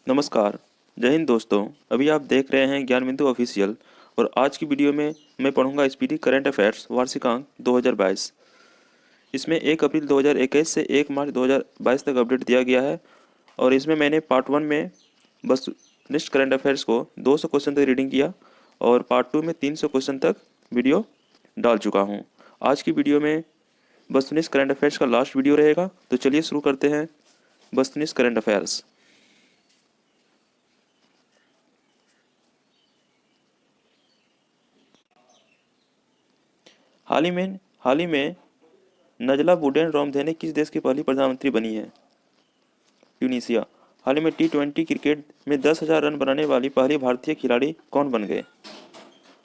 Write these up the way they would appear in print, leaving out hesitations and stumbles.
नमस्कार। जय हिंद दोस्तों। अभी आप देख रहे हैं ज्ञान बिंदु ऑफिशियल और आज की वीडियो में मैं पढ़ूंगा स्पीडी करंट अफेयर्स वार्षिकांक 2022। इसमें 1 अप्रैल 2021 से 1 मार्च 2022 तक अपडेट दिया गया है और इसमें मैंने पार्ट 1 में वस्तुनिष्ठ करंट अफेयर्स को 200 क्वेश्चन तक रीडिंग किया और पार्ट 2 में 300 क्वेश्चन तक वीडियो डाल चुका हूँ। आज की वीडियो में वस्तुनिष्ठ करंट अफेयर्स का लास्ट वीडियो रहेगा, तो चलिए शुरू करते हैं वस्तुनिष्ठ करंट अफेयर्स। हाल ही में नजला बुडेन रामधेने किस देश की पहली प्रधानमंत्री बनी है? ट्यूनीशिया। हाल ही में T20 क्रिकेट में 10,000 रन बनाने वाली पहली भारतीय खिलाड़ी कौन बन गए?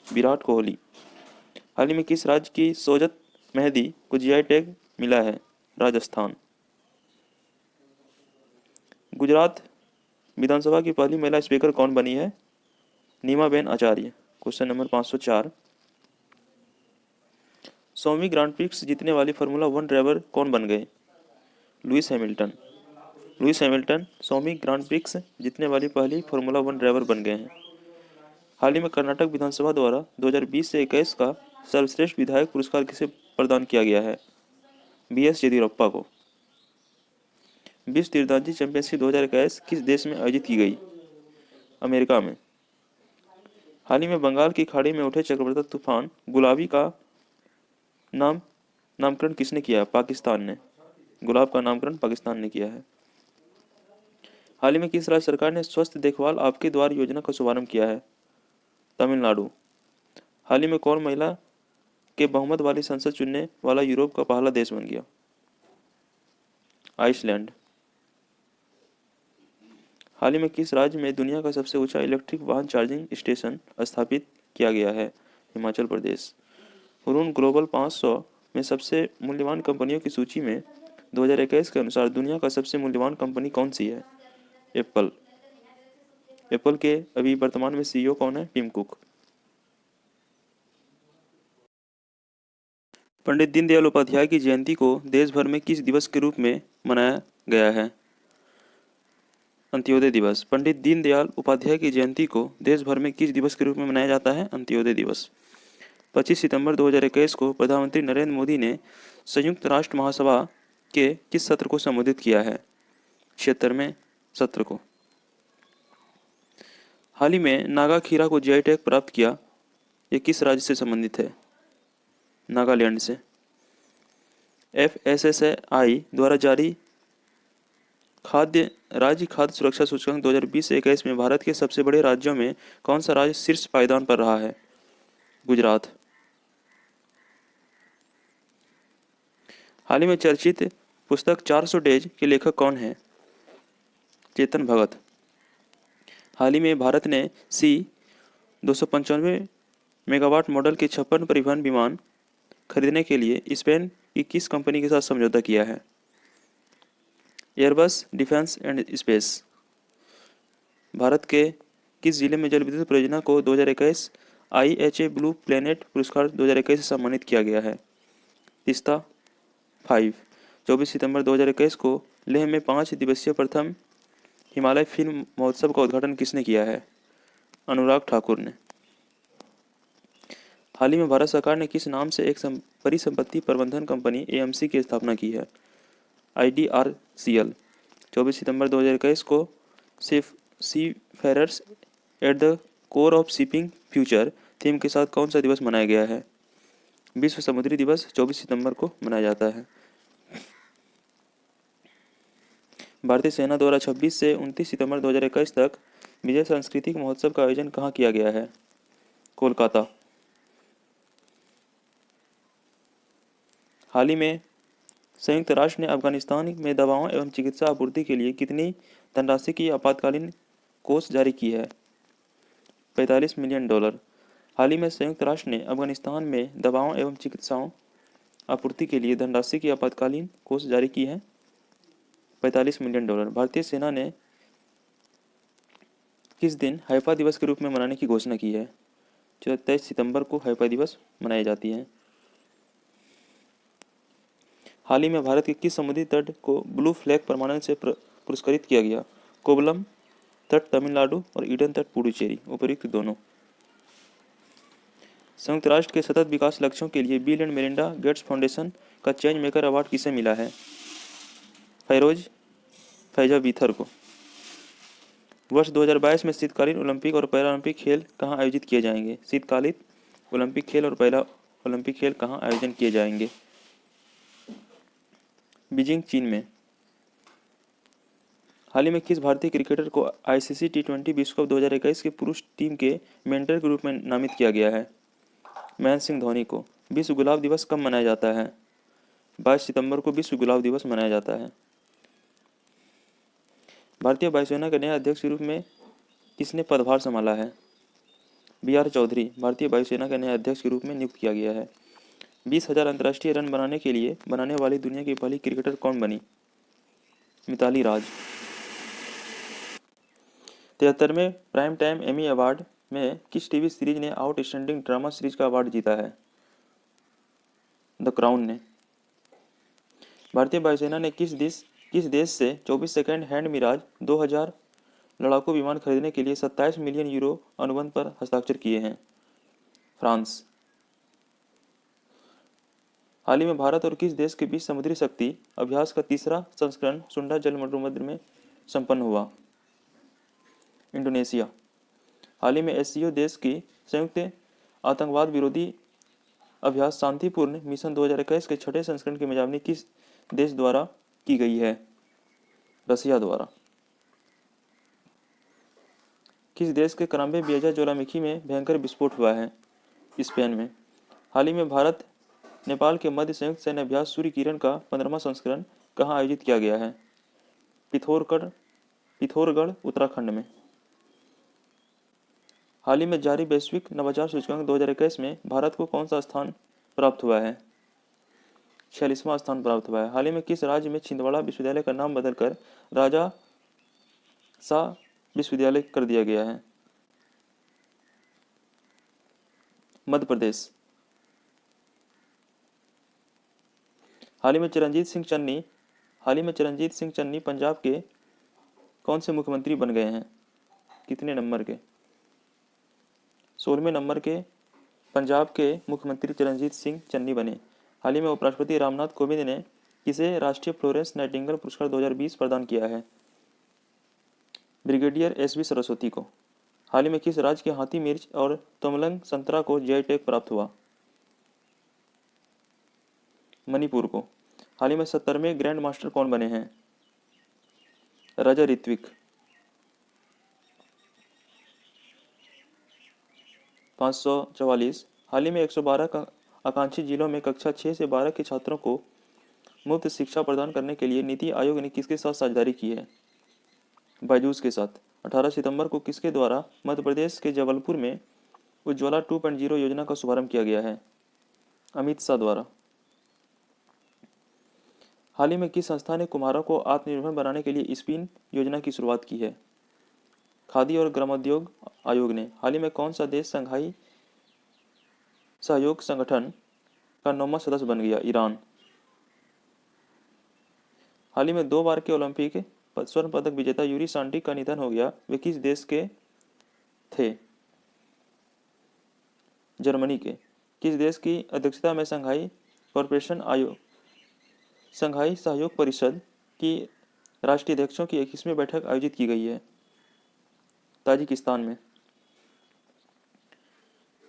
विराट कोहली। हाल ही में किस राज्य की सोजत मेहंदी को जीआई टैग मिला है? राजस्थान। गुजरात विधानसभा की पहली महिला स्पीकर कौन बनी है? नीमाबेन आचार्य। Question number 504। 100वीं ग्रांड प्रिक्स जीतने वाली फार्मूला 1 ड्राइवर कौन बन गए? Lewis Hamilton. लुइस हैमिल्टन 100वीं ग्रांड प्रिक्स जीतने वाली पहली फार्मूला 1 ड्राइवर बन गए हैं। हाल ही में कर्नाटक विधानसभा द्वारा 2020 से 21 का सर्वश्रेष्ठ विधायक पुरस्कार किसे प्रदान किया गया है? BS येदियुरप्पा को। विश्व तीरंदाजी चैंपियनशिप 2021 किस देश में आयोजित की गई? अमेरिका में। हाल ही में बंगाल की खाड़ी में उठे चक्रवाती तूफान गुलाबी का नामकरण किसने किया? पाकिस्तान ने। गुलाब का नामकरण पाकिस्तान ने किया है। हाल ही में किस राज्य सरकार ने स्वास्थ्य देखभाल आपके द्वार योजना का शुभारंभ किया है? तमिलनाडु। हाल ही में कौन महिला के बहुमत वाली संसद चुनने वाला यूरोप का पहला देश बन गया? आइसलैंड। हाल ही में किस राज्य में दुनिया का सबसे ऊंचा इलेक्ट्रिक वाहन चार्जिंग स्टेशन स्थापित किया गया है? हिमाचल प्रदेश। हुरून ग्लोबल 500 में सबसे मूल्यवान कंपनियों की सूची में 2021 के अनुसार दुनिया का सबसे मूल्यवान कंपनी कौन सी है? एप्पल। एप्पल के अभी वर्तमान में CEO कौन है? Tim Cook. पंडित दीनदयाल उपाध्याय की जयंती को देश भर में किस दिवस के रूप में मनाया गया है? अंत्योदय दिवस। पंडित दीनदयाल उपाध्याय की जयंती को देश भर में किस दिवस के रूप में मनाया जाता है? अंत्योदय दिवस। 25 सितंबर 2021 को प्रधानमंत्री नरेंद्र मोदी ने संयुक्त राष्ट्र महासभा के किस सत्र को संबोधित किया है? 76वें सत्र को। हाल ही में नागा खीरा को जीआई टैग प्राप्त किया, ये किस राज्य से संबंधित है? नागालैंड से। FSSAI द्वारा जारी राज्य खाद्य सुरक्षा सूचकांक 2020 से 21 में भारत के सबसे बड़े राज्यों में कौन सा राज्य शीर्ष पायदान पर रहा है? गुजरात। हाल ही में चर्चित पुस्तक 400 डेज के लेखक कौन है? चेतन भगत। हाल ही में भारत ने C-295 मेगावाट मॉडल के 56 परिवहन विमान खरीदने के लिए स्पेन की किस कंपनी के साथ समझौता किया है? Airbus defence and space. Bharat के किस जिले में जल विद्युत परियोजना को 2021 IHA ब्लू प्लेनेट पुरस्कार 2021 से सम्मानित किया गया है? तीस्ता 5। 24 सितंबर 2021 को लेह में 5 दिवसीय प्रथम हिमालय फिल्म महोत्सव का उद्घाटन किसने किया है? अनुराग ठाकुर ने। हाल ही में भारत सरकार ने किस नाम से एक परिसंपत्ति प्रबंधन कंपनी AMC की स्थापना की है? IDRCL। 24 सितंबर 2021 को seafarers at the core of shipping future theme के साथ कौन सा दिवस मनाया गया है? विश्व समुद्री दिवस 24 सितंबर को मनाया जाता है। भारतीय सेना द्वारा 26 से 29 सितंबर 2021 तक विजय सांस्कृतिक महोत्सव का आयोजन कहाँ किया गया है? कोलकाता। हाल ही में संयुक्त राष्ट्र ने अफगानिस्तान में दवाओं एवं चिकित्सा आपूर्ति के लिए कितनी धनराशि की आपातकालीन कोष जारी की है? $45 मिलियन। हाल ही में संयुक्त राष्ट्र ने अफगानिस्तान में दवाओं एवं चिकित्साओं आपूर्ति के लिए धनराशि की आपातकालीन कोष जारी की है $45 मिलियन। भारतीय सेना ने किस दिन हैफा दिवस के रूप में मनाने की घोषणा की है? 23 सितंबर को हैफा दिवस मनाई जाती है। हाल ही में भारत के किस समुद्री तट को ब्लू फ्लैग प्रमाणन से पुरस्कृत किया गया? कोवलम तट तमिलनाडु और ईडन तट पुडुचेरी, उपर्युक्त दोनों। संयुक्त राष्ट्र के सतत विकास लक्ष्यों के लिए bill and Melinda Gates foundation का चेंज मेकर अवार्ड किसे मिला है? फैजा बीथर को। वर्ष 2022 में शीतकालीन ओलंपिक और पैरालंपिक खेल कहाँ आयोजित किए जाएंगे? शीतकालीन ओलंपिक खेल और पैरा ओलंपिक खेल कहाँ आयोजन किए जाएंगे? बीजिंग, चीन में। हाल ही में किस भारतीय क्रिकेटर को आईसीसी टी20 विश्व कप 2021 के पुरुष टीम के मेंटर के रूप में नामित किया गया है? महेंद्र सिंह धोनी को। विश्व गुलाब दिवस कब मनाया जाता है? 22 सितंबर को विश्व गुलाब दिवस मनाया जाता है। भारतीय वायुसेना के नए अध्यक्ष के रूप में किसने पदभार संभाला है? BR चौधरी भारतीय वायुसेना के नए अध्यक्ष के रूप में नियुक्त किया गया है। 20,000 अंतर्राष्ट्रीय रन बनाने वाली दुनिया की पहली क्रिकेटर कौन बनी? मिताली राज। 73वें प्राइम टाइम एमी अवार्ड में किस टीवी सीरीज ने आउटस्टैंडिंग ड्रामा सीरीज का अवार्ड जीता है? द क्राउन ने। भारतीय वायुसेना ने किस देश से 24 सेकंड हैंड मिराज 2000 लड़ाकू विमान खरीदने के लिए 27 मिलियन यूरो अनुबंध पर हस्ताक्षर किए हैं? फ्रांस। हाल ही में भारत और किस देश के बीच समुद्री शक्ति अभ्यास का तीसरा संस्करण सुंडा जलमंडल में संपन्न हुआ? इंडोनेशिया। हाल ही में एससीओ देश की संयुक्त आतंकवाद विरोधी अभ्यास शांतिपूर्ण मिशन 2021 के छठे संस्करण की मेजबानी किस देश द्वारा की गई है? रसिया द्वारा। किस देश के कराम्बे बेजा ज्वालामुखी में भयंकर विस्फोट हुआ है? स्पेन में। हाल ही में भारत नेपाल के मध्य संयुक्त सैन्य अभ्यास सूर्य किरण का 15वां संस्करण कहाँ आयोजित किया गया है? पिथौरगढ़, उत्तराखंड में। हाल ही में जारी वैश्विक नवाचार सूचकांक 2021 में भारत को कौन सा स्थान प्राप्त हुआ है? 46वां स्थान प्राप्त हुआ है। हाल ही में किस राज्य में छिंदवाड़ा विश्वविद्यालय का नाम बदलकर राजा शाह विश्वविद्यालय कर दिया गया है? मध्य प्रदेश। हाल ही में चरणजीत सिंह चन्नी पंजाब के कौन से मुख्यमंत्री बन गए हैं? कितने नंबर के? 16वें नंबर के पंजाब के मुख्यमंत्री चरणजीत सिंह चन्नी बने। हाल ही में उपराष्ट्रपति रामनाथ कोविंद ने किसे राष्ट्रीय फ्लोरेंस नाइटिंगेल पुरस्कार 2020 प्रदान किया है? ब्रिगेडियर एसवी सरस्वती को। हाल ही में किस राज्य के हाथी मिर्च और तमलंग संतरा को जीआई टैग प्राप्त हुआ? मणिपुर को। हाल ही में 70वें ग्रैंड मास्टर कौन बने हैं? राजा ऋत्विक। 544। हाल ही में 112 आकांक्षी जिलों में कक्षा 6 से 12 के छात्रों को मुफ्त शिक्षा प्रदान करने के लिए नीति आयोग ने किसके साथ साझेदारी की है? बायजूस के साथ। 18 सितंबर को किसके द्वारा मध्य प्रदेश के जबलपुर में उज्ज्वला 2.0 योजना का शुभारंभ किया गया है? अमित शाह द्वारा। हाल ही में किस संस्था ने कुम्हारों को आत्मनिर्भर बनाने के लिए स्पिन योजना की शुरुआत की है? खादी और ग्रामोद्योग आयोग ने। हाल ही में कौन सा देश संघाई सहयोग संगठन का 9वां सदस्य बन गया? ईरान। हाल ही में 2 बार के ओलंपिक स्वर्ण पदक विजेता यूरी सांटिक का निधन हो गया। वे किस देश के थे? जर्मनी के। किस देश की अध्यक्षता में संघाई सहयोग परिषद की राष्ट्रीय अध्यक्षों की 21वीं बैठक आयोजित की गई है? ताजिकिस्तान में।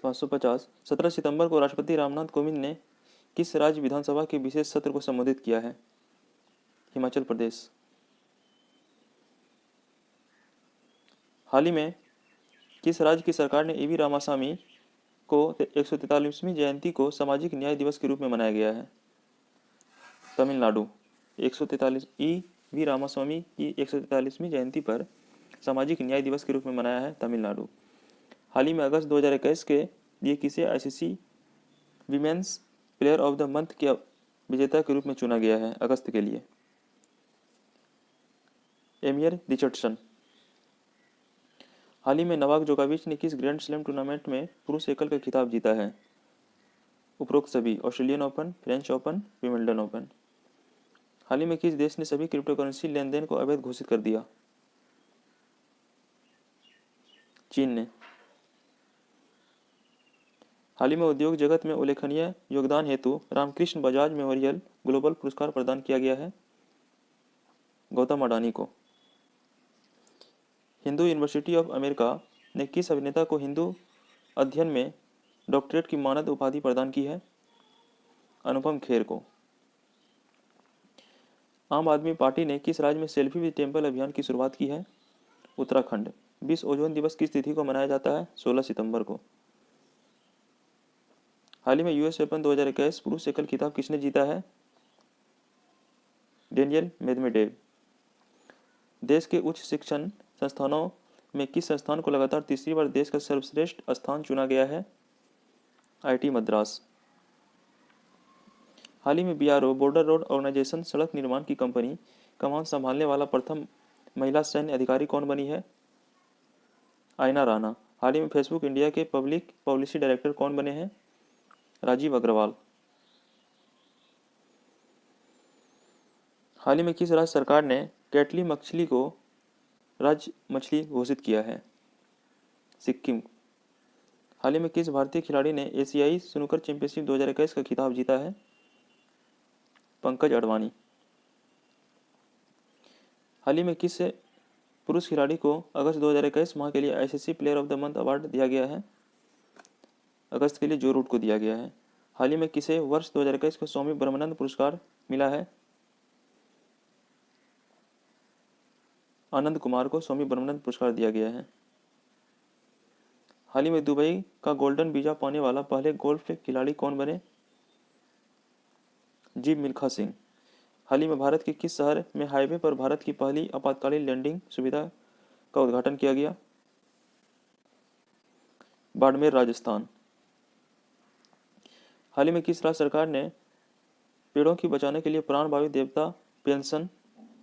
550। 17 सितंबर को राष्ट्रपति रामनाथ कोविंद ने किस राज्य विधानसभा के विशेष सत्र को संबोधित किया है? हिमाचल प्रदेश। हाल ही में किस राज्य की सरकार ने ईवी रामास्वामी को 143वीं जयंती को सामाजिक न्याय दिवस के रूप में मनाया गया है? तमिलनाडु। 143 ईवी रामास्वामी की 143वीं जयंती पर सामाजिक न्याय दिवस के रूप में मनाया है तमिलनाडु। हाल ही में अगस्त 2021 के लिए किसे ICC women's player of the month के विजेता के रूप में चुना गया है? अगस्त के लिए एमियर रिचर्डसन। हाल ही में नोवाक जोकोविच ने किस ग्रैंड स्लैम टूर्नामेंट में पुरुष एकल का खिताब जीता है? उपरोक्त सभी: Australian Open, French Open, Wimbledon Open. हाल ही में किस देश ने सभी क्रिप्टोकरेंसी लेनदेन को अवैध घोषित कर दिया? चीन ने। हाल ही में उद्योग जगत में उल्लेखनीय योगदान हेतु रामकृष्ण बजाज मेमोरियल ग्लोबल पुरस्कार प्रदान किया गया है गौतम अडानी को। हिंदू यूनिवर्सिटी ऑफ अमेरिका ने किस अभिनेता को हिंदू अध्ययन में डॉक्टरेट की मानद उपाधि प्रदान की है? अनुपम खेर को। आम आदमी पार्टी ने किस राज्य में सेल्फी विद टेम्पल अभियान की शुरुआत की है? उत्तराखंड। विश्व ओजोन दिवस किस तिथि को मनाया जाता है? 16 सितंबर को। हाल ही में यूएस ओपन 2021 पुरुष एकल खिताब किसने जीता है? डेनियल मेदवेडेव। देश के उच्च शिक्षण संस्थानों में किस संस्थान को लगातार तीसरी बार देश का सर्वश्रेष्ठ स्थान चुना गया है? आईआईटी मद्रास। हाल ही में बीआरओ बॉर्डर रोड ऑर्गेनाइजेशन सड़क निर्माण की कंपनी कमान संभालने वाला प्रथम महिला सैन्य अधिकारी कौन बनी है? आयना राणा। हाल ही में फेसबुक इंडिया के पब्लिक पॉलिसी डायरेक्टर कौन बने हैं? राजीव अग्रवाल। हाल ही में किस राज्य सरकार ने कैटली मछली को राज्य मछली घोषित किया है? सिक्किम। हाल ही में किस भारतीय खिलाड़ी ने एशियाई स्नूकर चैंपियनशिप 2021 का खिताब जीता है? पंकज अडवाणी। हाल ही में किस पुरुष खिलाड़ी को अगस्त 2021 माह के लिए ICC player of the month award दिया गया है? अगस्त के लिए जो रूट को दिया गया है। हाल ही में किसे वर्ष 2021 को स्वामी ब्रह्मानंद पुरस्कार मिला है? आनंद कुमार को स्वामी ब्रह्मानंद पुरस्कार दिया गया है। हाल ही में दुबई का गोल्डन वीजा पाने वाला पहले गोल्फ खिलाड़ी कौन बने? जी मिल्खा सिंह। हाल ही में भारत के किस शहर में हाईवे पर भारत की पहली आपातकालीन लैंडिंग सुविधा का उद्घाटन किया गया? बाड़मेर राजस्थान। हाल ही में किस राज्य सरकार ने पेड़ों की बचाने के लिए प्राण वायु देवता पेंशन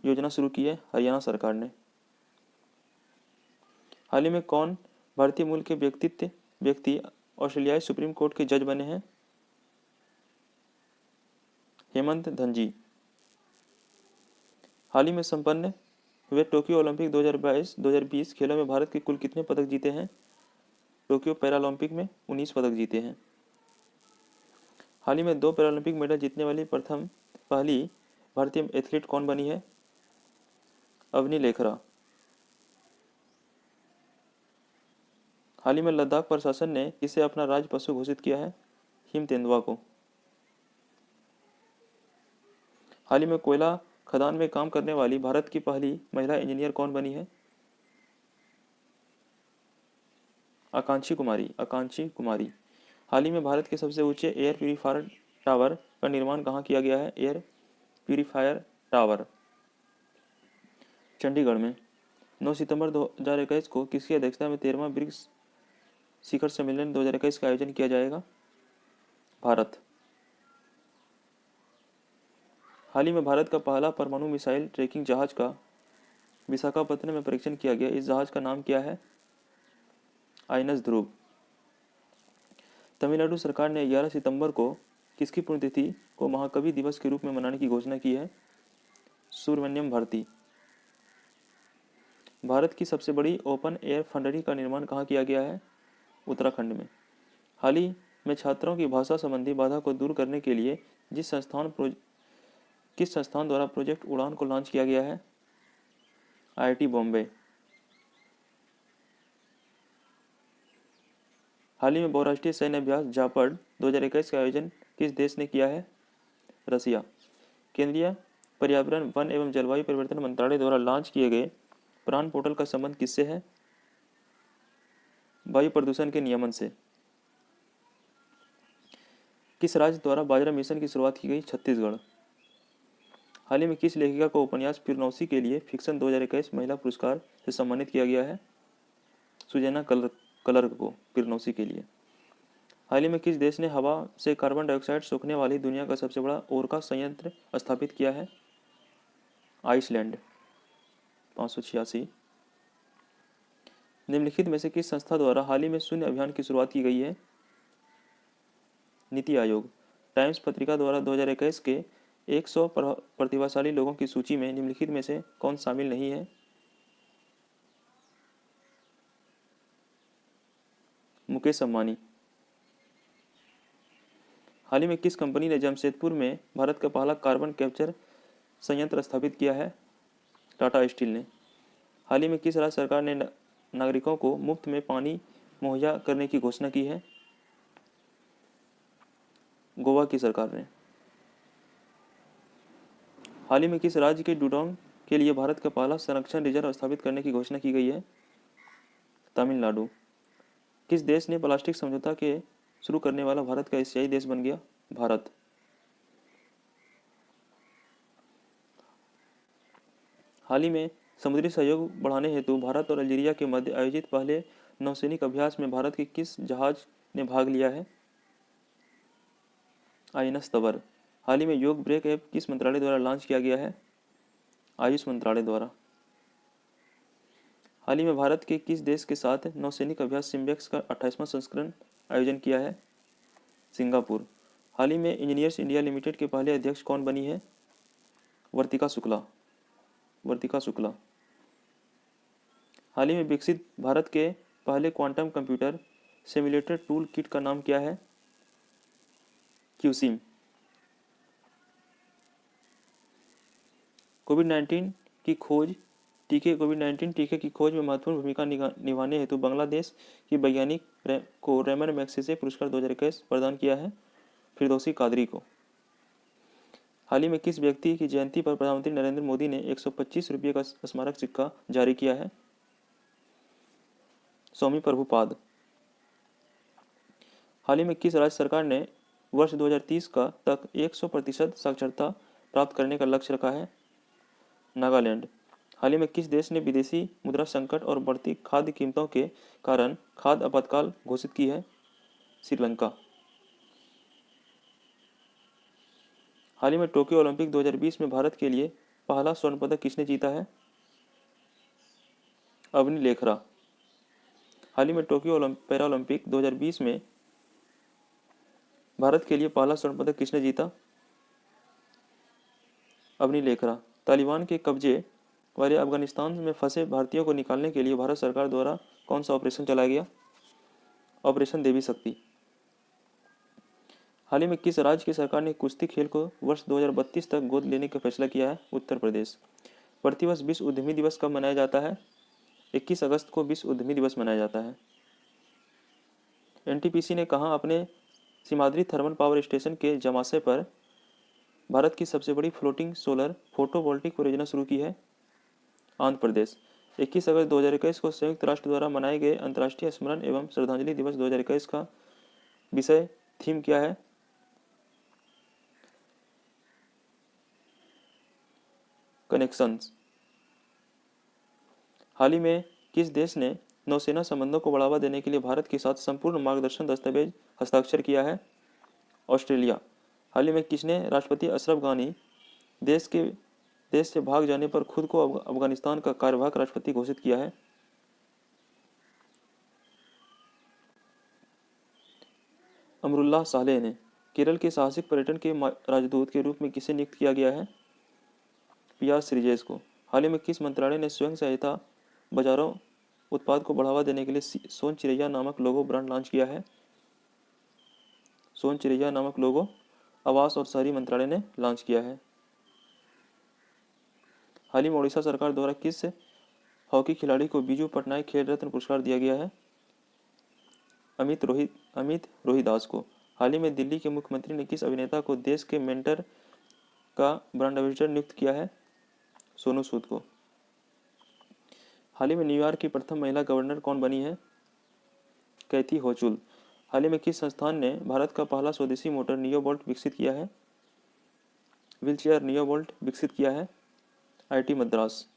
योजना शुरू की है? हरियाणा सरकार ने। हाल ही में कौन भारतीय मूल के व्यक्ति ऑस्ट्रेलियाई सुप्रीम कोर्ट के जज बने हैं? हेमंत धनजी। हाल ही में संपन्न हुए टोक्यो ओलंपिक 2020 खेलों में भारत के कुल कितने पदक जीते हैं? टोक्यो पैरालंपिक में 19 पदक जीते हैं। हाल ही में 2 पैरालंपिक मेडल जीतने वाली पहली भारतीय एथलीट कौन बनी है? अवनी लेखरा। हाल ही में लद्दाख प्रशासन ने किसे अपना राज्य पशु घोषित किया है? हिम तेंदुआ को। हाल ही में कोयला खदान में काम करने वाली भारत की पहली महिला इंजीनियर कौन बनी है? आकांक्षी कुमारी। हाल ही में भारत के सबसे ऊंचे एयर प्यूरीफायर टावर का निर्माण कहाँ किया गया है? एयर प्यूरीफायर टावर चंडीगढ़ में। 9 सितंबर 2021 को किसकी अध्यक्षता में 13वां ब्रिक्स शिखर सम्मेलन 2021 का आयोजन किया जाएगा? भारत। हाल ही में भारत का पहला परमाणु मिसाइल ट्रैकिंग जहाज का विशाखापत्तनम में परीक्षण किया गया। इस जहाज का नाम क्या है? आईएनएस ध्रुव। तमिलनाडु सरकार ने 11 सितंबर को किसकी पुण्यतिथि को महाकवि दिवस के रूप में मनाने की घोषणा की है? सुब्रमण्यम भारती। भारत की सबसे बड़ी ओपन एयर फंडरी का निर्माण कहाँ किया गया है? उत्तराखंड में। हाल ही में छात्रों की भाषा संबंधी बाधा को दूर करने के लिए किस संस्थान द्वारा प्रोजेक्ट उड़ान को लॉन्च किया गया है? आईआईटी बॉम्बे। हाल ही में बहुराष्ट्रीय सैन्य अभ्यास जापड़ 2021 का आयोजन किस देश ने किया है? रसिया। केंद्रीय पर्यावरण वन एवं जलवायु परिवर्तन मंत्रालय द्वारा लॉन्च किए गए प्राण पोर्टल का संबंध किससे है? वायु प्रदूषण के नियमन से। किस राज्य द्वारा बाजरा मिशन की शुरुआत की गई? छत्तीसगढ़। हाल ही में किस लेखिका को उपन्यास पिरनौसी के लिए फिक्शन 2021 महिला पुरस्कार से सम्मानित किया गया है? सुजैना क्लर्क को पिरनौसी के लिए। हाल ही में किस देश ने हवा से कार्बन डाइऑक्साइड सोखने वाली दुनिया का सबसे बड़ा ओरका संयंत्र स्थापित किया है? आइसलैंड। 586। निम्नलिखित में से किस संस्था द्वारा हाल ही में शून्य अभियान की शुरुआत की गई है? नीति आयोग। टाइम्स पत्रिका द्वारा 2021 के 100 प्रतिभाशाली लोगों की सूची में निम्नलिखित में से कौन शामिल नहीं है? मुकेश अंबानी। हाल ही में किस कंपनी ने जमशेदपुर में भारत का पहला कार्बन कैप्चर संयंत्र स्थापित किया है? टाटा स्टील ने। हाल ही में किस राज्य सरकार ने नागरिकों को मुफ्त में पानी मुहैया करने की घोषणा की है? गोवा की सरकार ने। हाल ही में किस राज्य के डुडोंग के लिए भारत का पहला संरक्षण रिजर्व स्थापित करने की घोषणा की गई है? तमिलनाडु। किस देश ने प्लास्टिक समझौता के शुरू करने वाला भारत का एशियाई देश बन गया? भारत। हाल ही में समुद्री सहयोग बढ़ाने हेतु भारत और अल्जीरिया के मध्य आयोजित पहले नौसैनिक अभ्यास में भारत के किस जहाज ने भाग लिया है? आईएनएस तबर। हाल ही में योग ब्रेक ऐप किस मंत्रालय द्वारा लॉन्च किया गया है? आयुष मंत्रालय द्वारा। हाल ही में भारत के किस देश के साथ नौसैनिक अभ्यास सिम्बेक्स का 28वां संस्करण आयोजन किया है? सिंगापुर। हाल ही में इंजीनियर्स इंडिया लिमिटेड के पहले अध्यक्ष कौन बनी है? वर्तिका शुक्ला। हाल ही में विकसित भारत के पहले quantum computer simulator tool kit का नाम क्या है? क्यूसिम। कोविड-19 टीके की खोज में महत्वपूर्ण भूमिका निभाने हेतु बांग्लादेश की वैज्ञानिक को रेमन मैग्सेसे पुरस्कार 2021 प्रदान किया है? फिरदौसी कादरी को। हाल ही में किस व्यक्ति की जयंती पर प्रधानमंत्री नरेंद्र मोदी ने 125 रुपये का स्मारक सिक्का जारी किया है? स्वामी प्रभुपाद। हाल ही में किस राज्य सरकार ने वर्ष 2030 का तक 100% साक्षरता प्राप्त करने का लक्ष्य रखा है? नागालैंड। हाल ही में किस देश ने विदेशी मुद्रा संकट और बढ़ती खाद्य कीमतों के कारण खाद्य आपातकाल घोषित की है? श्रीलंका। हाल ही में टोक्यो ओलंपिक 2020 में भारत के लिए पहला स्वर्ण पदक किसने जीता है? अवनी लेखरा। हाल ही में टोक्यो पैरालंपिक 2020 में भारत के लिए पहला स्वर्ण पदक किसने जीता? अवनी लेखरा। तालिबान के कब्जे वाले अफगानिस्तान में फंसे भारतीयों को निकालने के लिए भारत सरकार द्वारा कौन सा ऑपरेशन चलाया गया? ऑपरेशन देवी शक्ति। हाल ही में किस राज्य की सरकार ने कुश्ती खेल को वर्ष 2032 तक गोद लेने का फैसला किया है? उत्तर प्रदेश। प्रतिवर्ष विश्व उद्यमी दिवस कब मनाया जाता है? 21 अगस्त को विश्व उद्यमी दिवस मनाया जाता है। एनटीपीसी ने कहाँ अपने सीमाद्री थर्मल पावर स्टेशन के जमाशय पर भारत की सबसे बड़ी फ्लोटिंग सोलर फोटोवोल्टिक परियोजना शुरू की है? आंध्र प्रदेश। 21 अगस्त 2021 को संयुक्त राष्ट्र द्वारा मनाए गए अंतर्राष्ट्रीय स्मरण एवं श्रद्धांजलि दिवस 2021 का विषय थीम क्या है? कनेक्शंस। हाल ही में किस देश ने नौसेना संबंधों को बढ़ावा देने के लिए भारत के साथ संपूर्ण मार्गदर्शन दस्तावेज हस्ताक्षर किया है? ऑस्ट्रेलिया। हाल ही में किसने राष्ट्रपति अशरफ गानी देश से भाग जाने पर खुद को अफगानिस्तान का कार्यवाहक राष्ट्रपति घोषित किया है? अमरुल्लाह सालेह ने। केरल के साहसिक पर्यटन के राजदूत के रूप में किसे नियुक्त किया गया है? पियाज श्रीजेश को। हाल ही में किस मंत्रालय ने स्वयं सहायता बाजारों उत्पाद को बढ़ावा देने के लिए सोन चिरैया नामक लोगो ब्रांड लॉन्च किया है? सोन चिरैया नामक लोगो आवास और शहरी मंत्रालय ने लॉन्च किया है। हाल ही में उड़ीसा सरकार द्वारा किस हॉकी खिलाड़ी को बीजू पटनायक खेल रत्न पुरस्कार दिया गया है? अमित रोहिदास को। हाल ही में दिल्ली के मुख्यमंत्री ने किस अभिनेता को देश के मेंटर का ब्रांड एम्बेसडर नियुक्त किया है? सोनू सूद को। हाल ही में न्यूयॉर्क की प्रथम महिला गवर्नर कौन बनी है? कैथी होचुल। हाल ही में किस संस्थान ने भारत का पहला स्वदेशी मोटर नियोबोल्ट विकसित किया है? व्हीलचेयर नियोबोल्ट विकसित किया है आईआईटी मद्रास।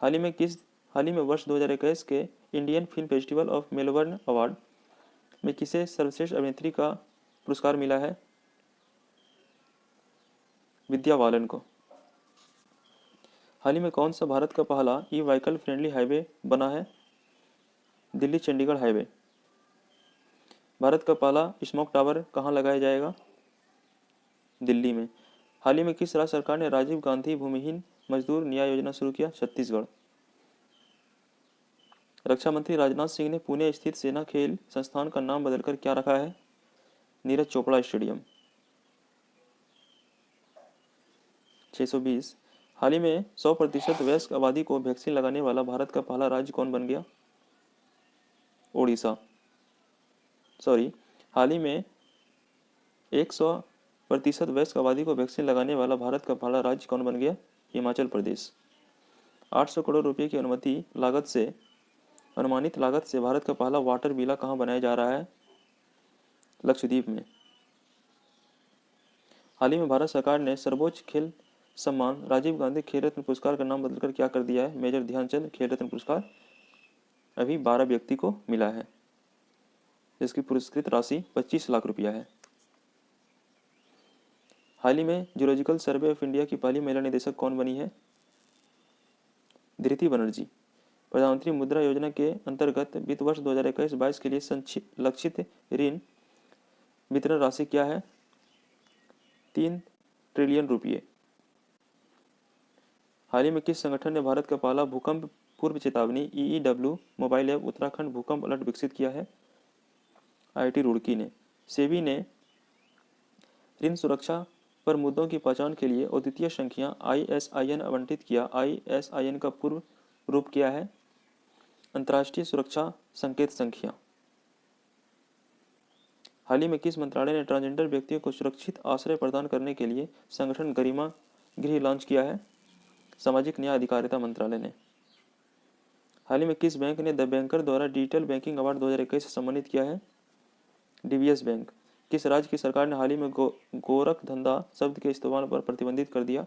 हाल ही में वर्ष 2021 के Indian film festival of Melbourne award में किसे सर्वश्रेष्ठ अभिनेत्री का पुरस्कार मिला है? विद्या बालन को। हाल ही में कौन सा भारत का पहला ई व्हीकल फ्रेंडली हाईवे बना है? दिल्ली चंडीगढ़ हाईवे। भारत का पहला स्मोक टावर कहाँ लगाया जाएगा? दिल्ली में। हाल ही में किस राज्य सरकार ने राजीव गांधी भूमिहीन मजदूर न्याय योजना शुरू किया? छत्तीसगढ़। रक्षा मंत्री राजनाथ सिंह ने पुणे स्थित सेना खेल संस्थान का नाम बदलकर क्या रखा है? नीरज चोपड़ा स्टेडियम। 620। हाल ही में 100% वयस्क आबादी को वैक्सीन लगाने वाला भारत का पहला राज्य कौन बन गया? ओडिशा। हाल ही में 100% वयस्क आबादी को वैक्सीन लगाने वाला भारत का पहला राज्य कौन बन गया? हिमाचल प्रदेश। 800 करोड़ रुपए की अनुमानित लागत से भारत का पहला वाटर विला कहाँ बनाया जा रहा है? लक्षद्वीप में। हाल ही में भारत सरकार ने सर्वोच्च खेल सम्मान राजीव गांधी खेल रत्न पुरस्कार का नाम बदलकर क्या कर दिया है? मेजर ध्यानचंद खेल रत्न पुरस्कार अभी 12 व्यक्ति को मिला है, जिसकी पुरस्कृत राशि 25 लाख रुपया है। हाल ही में जूलॉजिकल सर्वे ऑफ इंडिया की पहली महिला निदेशक कौन बनी है? धृति बनर्जी। प्रधानमंत्री मुद्रा योजना के अंतर्गत वित्त वर्ष 2021-22 के लिए लक्षित ऋण वितरण राशि क्या है? 3 ट्रिलियन रुपये। हाल ही में किस संगठन ने भारत का पहला भूकंप पूर्व चेतावनी EEW मोबाइल ऐप उत्तराखंड भूकंप अलर्ट विकसित किया है? IIT रुड़की ने। सेबी ने ऋण सुरक्षा पर मुद्दों की पहचान के लिए अद्वितीय संख्या ISIN आवंटित किया। ISIN का पूर्व रूप क्या है? अंतर्राष्ट्रीय सुरक्षा संकेत संख्या। हाल ही में किस मंत्रालय ने ट्रांसजेंडर व्यक्तियों को सुरक्षित आश्रय प्रदान करने के लिए संगठन गरिमा गृह लॉन्च किया है? सामाजिक न्याय अधिकारिता मंत्रालय ने। हाल ही में किस बैंक ने द बैंकर द्वारा डिजिटल बैंकिंग अवार्ड 2021 से सम्मानित किया है? DBS bank. किस राज्य की सरकार ने हाल ही में गोरख धंधा शब्द के इस्तेमाल पर प्रतिबंधित कर दिया?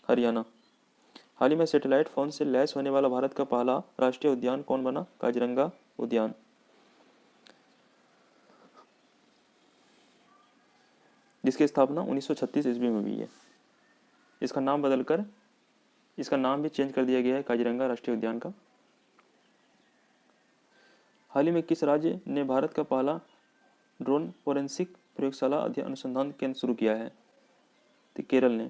हरियाणा। हाल ही में सैटेलाइट फोन से लैस होने वाला भारत का पहला राष्ट्रीय उद्यान कौन बना? काजीरंगा उद्यान। जिसकी स्थापना 1936 ईस्वी में हुई है। इसका नाम भी चेंज कर दिया गया है काजीरंगा राष्ट्रीय उद्यान का। हाल ही में किस राज्य ने भारत का पहला ड्रोन फोरेंसिक प्रयोगशाला अनुसंधान केंद्र शुरू किया है? तो केरल ने।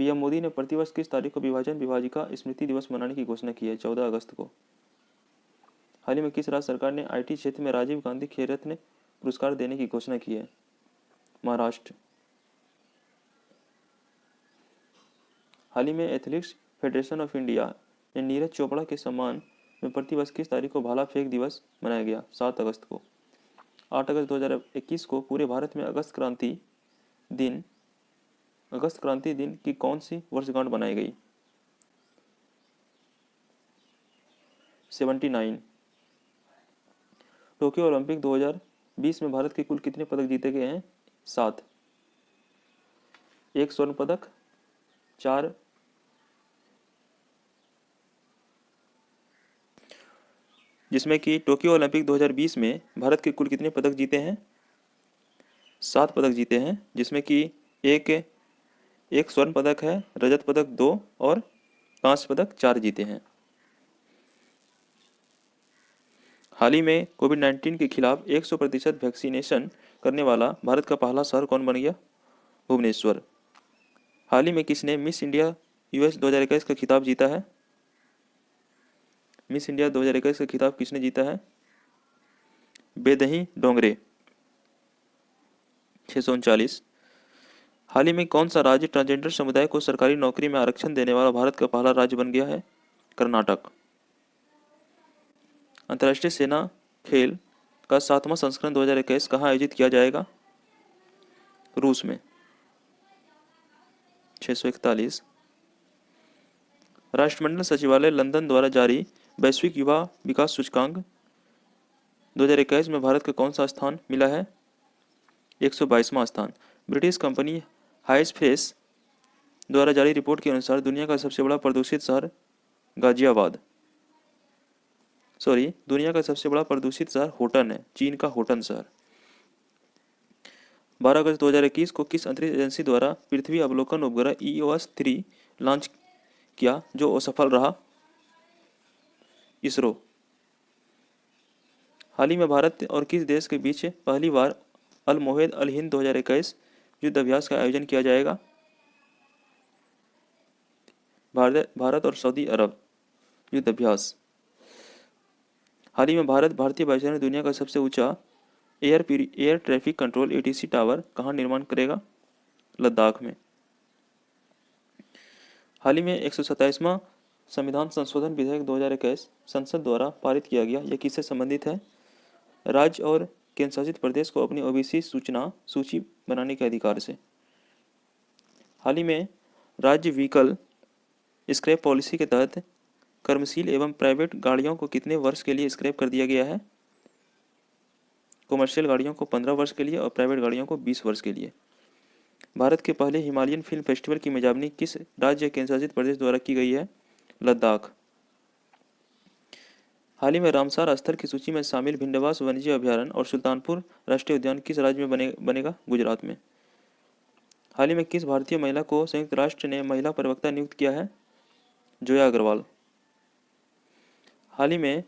PM मोदी ने प्रतिवर्ष किस तारीख को विभाजन विभाजिका स्मृति दिवस मनाने की घोषणा की है? 14 अगस्त को। हाल ही में किस राज्य सरकार ने IT क्षेत्र में राजीव गांधी खेल रत्न पुरस्कार देने की घोषणा की है? महाराष्ट्र। हाल ही में एथलेटिक्स फेडरेशन ऑफ इंडिया ने नीरज चोपड़ा के सम्मान में प्रतिवर्ष किस तारीख को भाला फेंक दिवस मनाया गया? 7 अगस्त को। 8 अगस्त 2021 को पूरे भारत में अगस्त क्रांति दिन की कौन सी वर्षगांठ बनाई गई? 79। टोक्यो ओलंपिक 2020 में भारत के कुल कितने पदक जीते गए हैं? 7। 1 स्वर्ण पदक, 4 जिसमें कि टोक्यो ओलंपिक 2020 में भारत के कुल कितने पदक जीते हैं? 7 पदक जीते हैं, जिसमें कि एक स्वर्ण पदक है, रजत पदक 2 और कांस्य पदक 4 जीते हैं। हाल ही में कोविड-19 के खिलाफ 100% वैक्सीनेशन करने वाला भारत का पहला शहर कौन बन गया? भुवनेश्वर। हाल ही में किसने मिस इंडिया US 2021 का खिताब जीता है? मिस इंडिया 2021 का खिताब किसने जीता है? बेदही डोंगरे। 639। हाल ही में कौन सा राज्य ट्रांसजेंडर समुदाय को सरकारी नौकरी में आरक्षण देने वाला भारत का पहला राज्य बन गया है? कर्नाटक। अंतर्राष्ट्रीय सेना खेल का 7वां संस्करण 2021 कहाँ आयोजित किया जाएगा? रूस में। 641। राष्ट्रमंडल सचिवालय लंदन द्वारा जारी वैश्विक युवा विकास सूचकांक 2021 में भारत का कौन सा स्थान मिला है? 122वां स्थान। ब्रिटिश कंपनी हाइसफ्रेश द्वारा जारी रिपोर्ट के अनुसार दुनिया का सबसे बड़ा प्रदूषित शहर होटन है, चीन का होटन शहर। 12 अगस्त 2021 को किस अंतरिक्ष एजेंसी द्वारा पृथ्वी अवलोकन उपग्रह EOS-3 लॉन्च किया जो असफल रहा? इसरो। हाल ही में भारत और किस देश के बीच पहली बार अल मोहेद अल हिंद 2021 युद्ध अभ्यास का आयोजन किया जाएगा? भारत और सऊदी अरब युद्ध अभ्यास। हाल ही में भारतीय वायुसेना दुनिया का सबसे ऊंचा air traffic control ATC tower कहाँ निर्माण करेगा? लद्दाख में। हाल ही में 127वां संविधान संशोधन विधेयक 2021 संसद द्वारा पारित किया गया। यह किससे संबंधित है? राज्य और केंद्र शासित प्रदेश को अपनी ओबीसी सूची बनाने के अधिकार से। हाल ही में राज्य व्हीकल स्क्रैप पॉलिसी के तहत कर्मशील एवं प्राइवेट गाड़ियों को कितने वर्ष के लिए स्क्रैप कर दिया गया है? कमर्शियल गाड़ियों को 15 वर्ष के लिए और प्राइवेट गाड़ियों को 20 वर्ष के लिए। भारत के पहले हिमालयन फिल्म फेस्टिवल की मेजबानी किस राज्य केंद्र शासित प्रदेश द्वारा की गई है? लद्दाख। हाल ही में रामसार स्थल की सूची में शामिल भिंडवास वन्यजीव अभयारण्य और सुल्तानपुर राष्ट्रीय उद्यान किस राज्य में बनेगा? गुजरात में। हाल ही में किस भारतीय महिला को संयुक्त राष्ट्र ने महिला प्रवक्ता नियुक्त किया है? जोया अग्रवाल। हाल ही में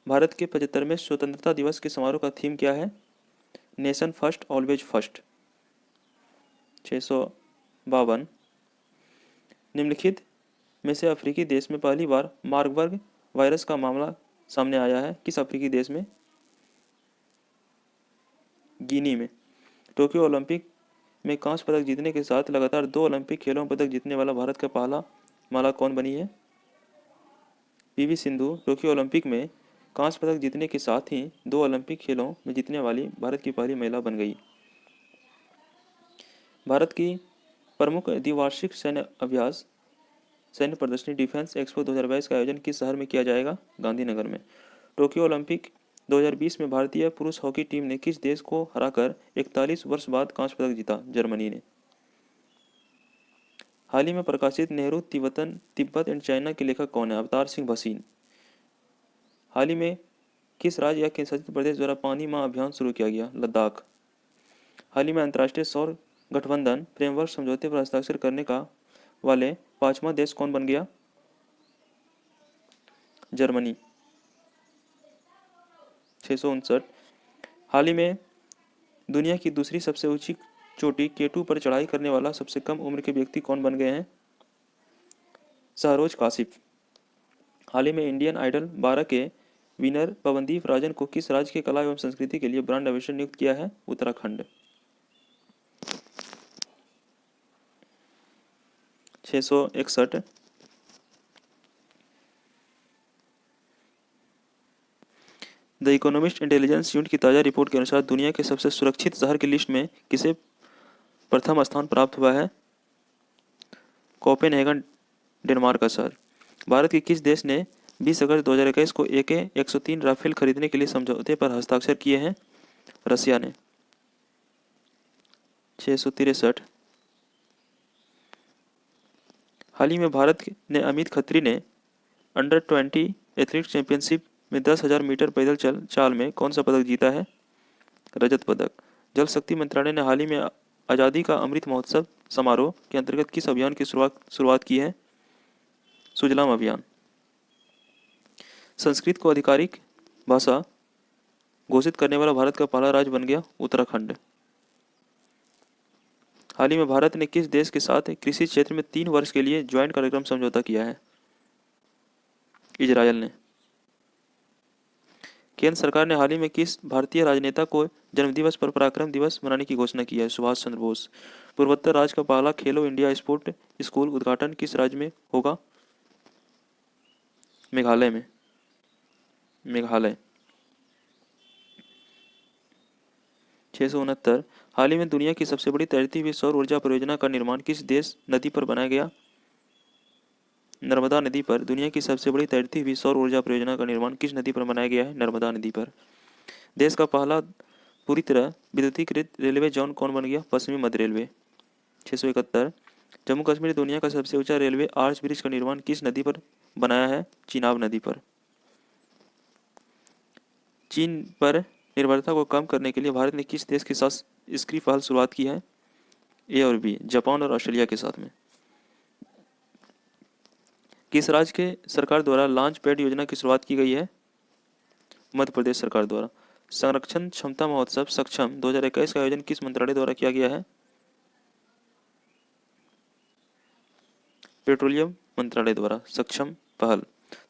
भारत के 75वें स्वतंत्रता दिवस के समारोह का थीम क्या है? Nation first always first. 652। निम्नलिखित में से अफ्रीकी देश में पहली बार मार्बर्ग वायरस का मामला सामने आया है? किस अफ्रीकी देश में? गिनी में। टोक्यो ओलंपिक में कांस्य पदक जीतने के साथ लगातार 2 ओलंपिक खेलों में पदक जीतने वाला भारत का पहला महिला कौन बनी है? पीवी सिंधु टोक्यो ओलंपिक में कांस्य पदक जीतने के साथ ही 2 ओलंपिक खेलों में जीतने वाली भारत की पहली महिला बन गई। भारत की प्रमुख द्विवार्षिक सैन्य प्रदर्शनी डिफेंस एक्सपो 2022 का आयोजन किस शहर में किया जाएगा? गांधीनगर में। टोक्यो ओलंपिक 2020 में भारतीय पुरुष हॉकी टीम ने किस देश को हराकर 41 वर्ष बाद कांस्य पदक जीता? जर्मनी ने। हाल ही में प्रकाशित नेहरू तिब्बत एंड चाइना के लेखक कौन है? अवतार सिंह भसीन। हाल ही में किस राज्य या केंद्र शासित प्रदेश द्वारा पानी माह अभियान शुरू किया गया? लद्दाख। हाल ही में अंतर्राष्ट्रीय सौर गठबंधन फ्रेमवर्क समझौते पर हस्ताक्षर करने का वाले 5वां देश कौन बन गया? जर्मनी। 659। हाल ही में दुनिया की दूसरी सबसे ऊंची चोटी K2 पर चढ़ाई करने वाला सबसे कम उम्र के व्यक्ति कौन बन गए हैं? शाहरोज काशिफ। हाल ही में इंडियन आइडल 12 के विनर पवनदीप राजन को किस राज्य के कला एवं संस्कृति के लिए ब्रांड एम्बेसडर नियुक्त किया है? Uttarakhand. 661। The economist intelligence unit की ताज़ा रिपोर्ट के अनुसार दुनिया के सबसे सुरक्षित शहर की लिस्ट में किसे प्रथम स्थान प्राप्त हुआ है? कोपेनहेगन डेनमार्क का शहर। भारत के किस देश ने 20 अगस्त 2021 को AK-103 राफेल खरीदने के लिए समझौते पर हस्ताक्षर किए हैं? रसिया ने। 663। हाल ही में भारत ने अमित खत्री ने अंडर 20 एथलीट चैंपियनशिप में 10,000 मीटर पैदल चाल में कौन सा पदक जीता है? रजत पदक। जल शक्ति मंत्रालय ने हाल ही में आज़ादी का अमृत महोत्सव समारोह के अंतर्गत किस अभियान की शुरुआत की है? सुजलाम अभियान। संस्कृत को आधिकारिक भाषा घोषित करने वाला भारत का पहला राज्य बन गया उत्तराखंड। हाल ही में भारत ने किस देश के साथ कृषि क्षेत्र में 3 वर्ष के लिए ज्वाइंट कार्यक्रम समझौता किया है? इजरायल ने। केंद्र सरकार ने हाल ही में किस भारतीय राजनेता को जन्मदिवस पर पराक्रम दिवस मनाने की घोषणा की है? सुभाष चंद्र बोस। पूर्वोत्तर राज्य का पहला खेलो इंडिया स्पोर्ट स्कूल उद्घाटन किस राज्य में होगा? मेघालय में। मेघालय। 669। हाल ही में दुनिया की सबसे बड़ी तैरती हुई सौर ऊर्जा परियोजना का निर्माण किस देश नदी पर बनाया गया? नर्मदा नदी पर। दुनिया की सबसे बड़ी तैरती हुई सौर ऊर्जा परियोजना का निर्माण किस नदी पर बनाया गया है? नर्मदा नदी पर। देश का पहला पूरी तरह विद्युतीकृत रेलवे जोन कौन बन गया? पश्चिमी मध्य रेलवे। 671। जम्मू कश्मीर दुनिया का सबसे ऊंचा रेलवे आर्च ब्रिज का निर्माण किस नदी पर बनाया है? चिनाब नदी पर। चीन पर निर्भरता को कम करने के लिए भारत ने किस देश के साथ इसकी पहल शुरुआत की है? ए और बी, जापान और ऑस्ट्रेलिया के साथ में। किस राज्य के सरकार द्वारा लॉन्च पैड योजना की शुरुआत की गई है? मध्य प्रदेश सरकार द्वारा। संरक्षण क्षमता महोत्सव सक्षम 2021 का आयोजन किस मंत्रालय द्वारा किया गया है? पेट्रोलियम मंत्रालय द्वारा। सक्षम पहल।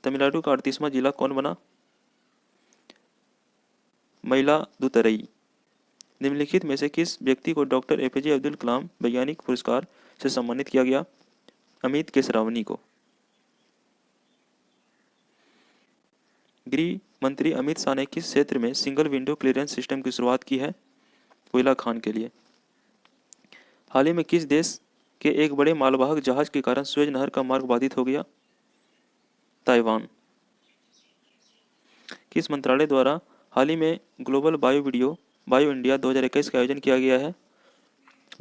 तमिलनाडु का 38वां जिला कौन बना? मयिलादुतुरई। निम्नलिखित में से किस व्यक्ति को डॉक्टर एपीजे अब्दुल कलाम वैज्ञानिक पुरस्कार से सम्मानित किया गया? अमित केसरावनी को। गृह मंत्री अमित शाह ने किस क्षेत्र में सिंगल विंडो क्लियरेंस सिस्टम की शुरुआत की है? कोयला खान के लिए। हाल ही में किस देश के एक बड़े मालवाहक जहाज के कारण सुएज नहर का मार्ग बाधित हो गया? ताइवान। किस मंत्रालय द्वारा हाल ही में ग्लोबल बायो इंडिया 2021 का आयोजन किया गया है?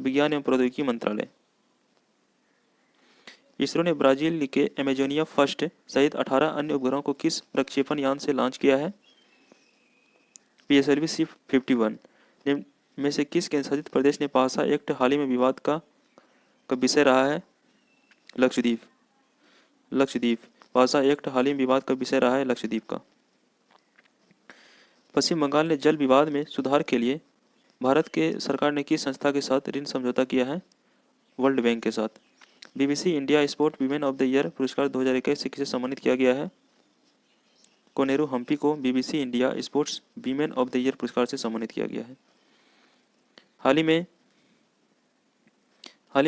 विज्ञान एवं प्रौद्योगिकी मंत्रालय। इसरो ने ब्राजील के एमेजोनिया फर्स्ट सहित 18 अन्य उपग्रहों को किस प्रक्षेपण यान से लॉन्च किया है? PSLV C-51। निम्न में से किस केंद्रशासित प्रदेश ने पासा एक्ट हाल ही में विवाद का विषय रहा है? लक्षद्वीप। पासा एक्ट हाल ही में विवाद का विषय रहा है लक्षद्वीप का। पश्चिम बंगाल ने जल विवाद में सुधार के लिए भारत के सरकार ने किस संस्था के साथ ऋण समझौता किया है? वर्ल्ड बैंक के साथ। BBC India sport women of the year पुरस्कार 2021 से किसे सम्मानित किया गया है? कोनेरू हम्पी को BBC India sports women of the year पुरस्कार से सम्मानित किया गया है। हाल ही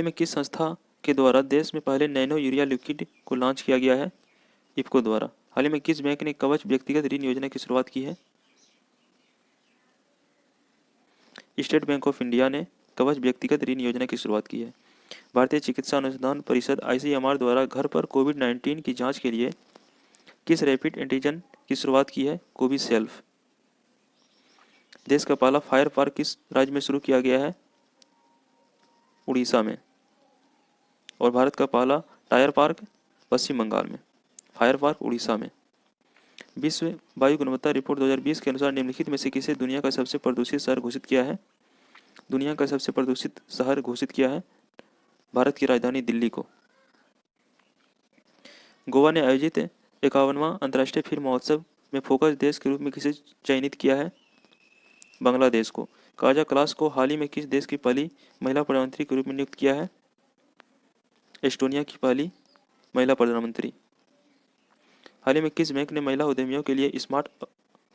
में किस संस्था के द्वारा देश में पहले नैनो यूरिया लिक्विड को लॉन्च किया गया है? इफ्को द्वारा। हाल ही में किस बैंक ने कवच व्यक्तिगत ऋण योजना की शुरुआत की है? स्टेट बैंक ऑफ इंडिया ने कवच व्यक्तिगत ऋण योजना की शुरुआत की है। भारतीय चिकित्सा अनुसंधान परिषद ICMR द्वारा घर पर कोविड-19 की जांच के लिए किस रैपिड एंटीजन की शुरुआत की है? कोविसेल्फ। देश का पहला फायर पार्क किस राज्य में शुरू किया गया है? उड़ीसा में। और भारत का पहला टायर पार्क पश्चिम बंगाल में। फायर पार्क उड़ीसा में। विश्व वायु गुणवत्ता रिपोर्ट 2020 के अनुसार निम्नलिखित में से किसे दुनिया का सबसे प्रदूषित शहर घोषित किया है? दुनिया का सबसे प्रदूषित शहर घोषित किया है भारत की राजधानी दिल्ली को। गोवा ने आयोजित 51वां अंतर्राष्ट्रीय फिल्म महोत्सव में फोकस देश के रूप में किसे चयनित किया है? बांग्लादेश को। काजा क्लास को हाल ही में किस देश की पहली महिला प्रधानमंत्री के रूप में नियुक्त किया है? एस्टोनिया की पहली महिला प्रधानमंत्री। हाल ही में किस बैंक ने महिला उद्यमियों के लिए स्मार्ट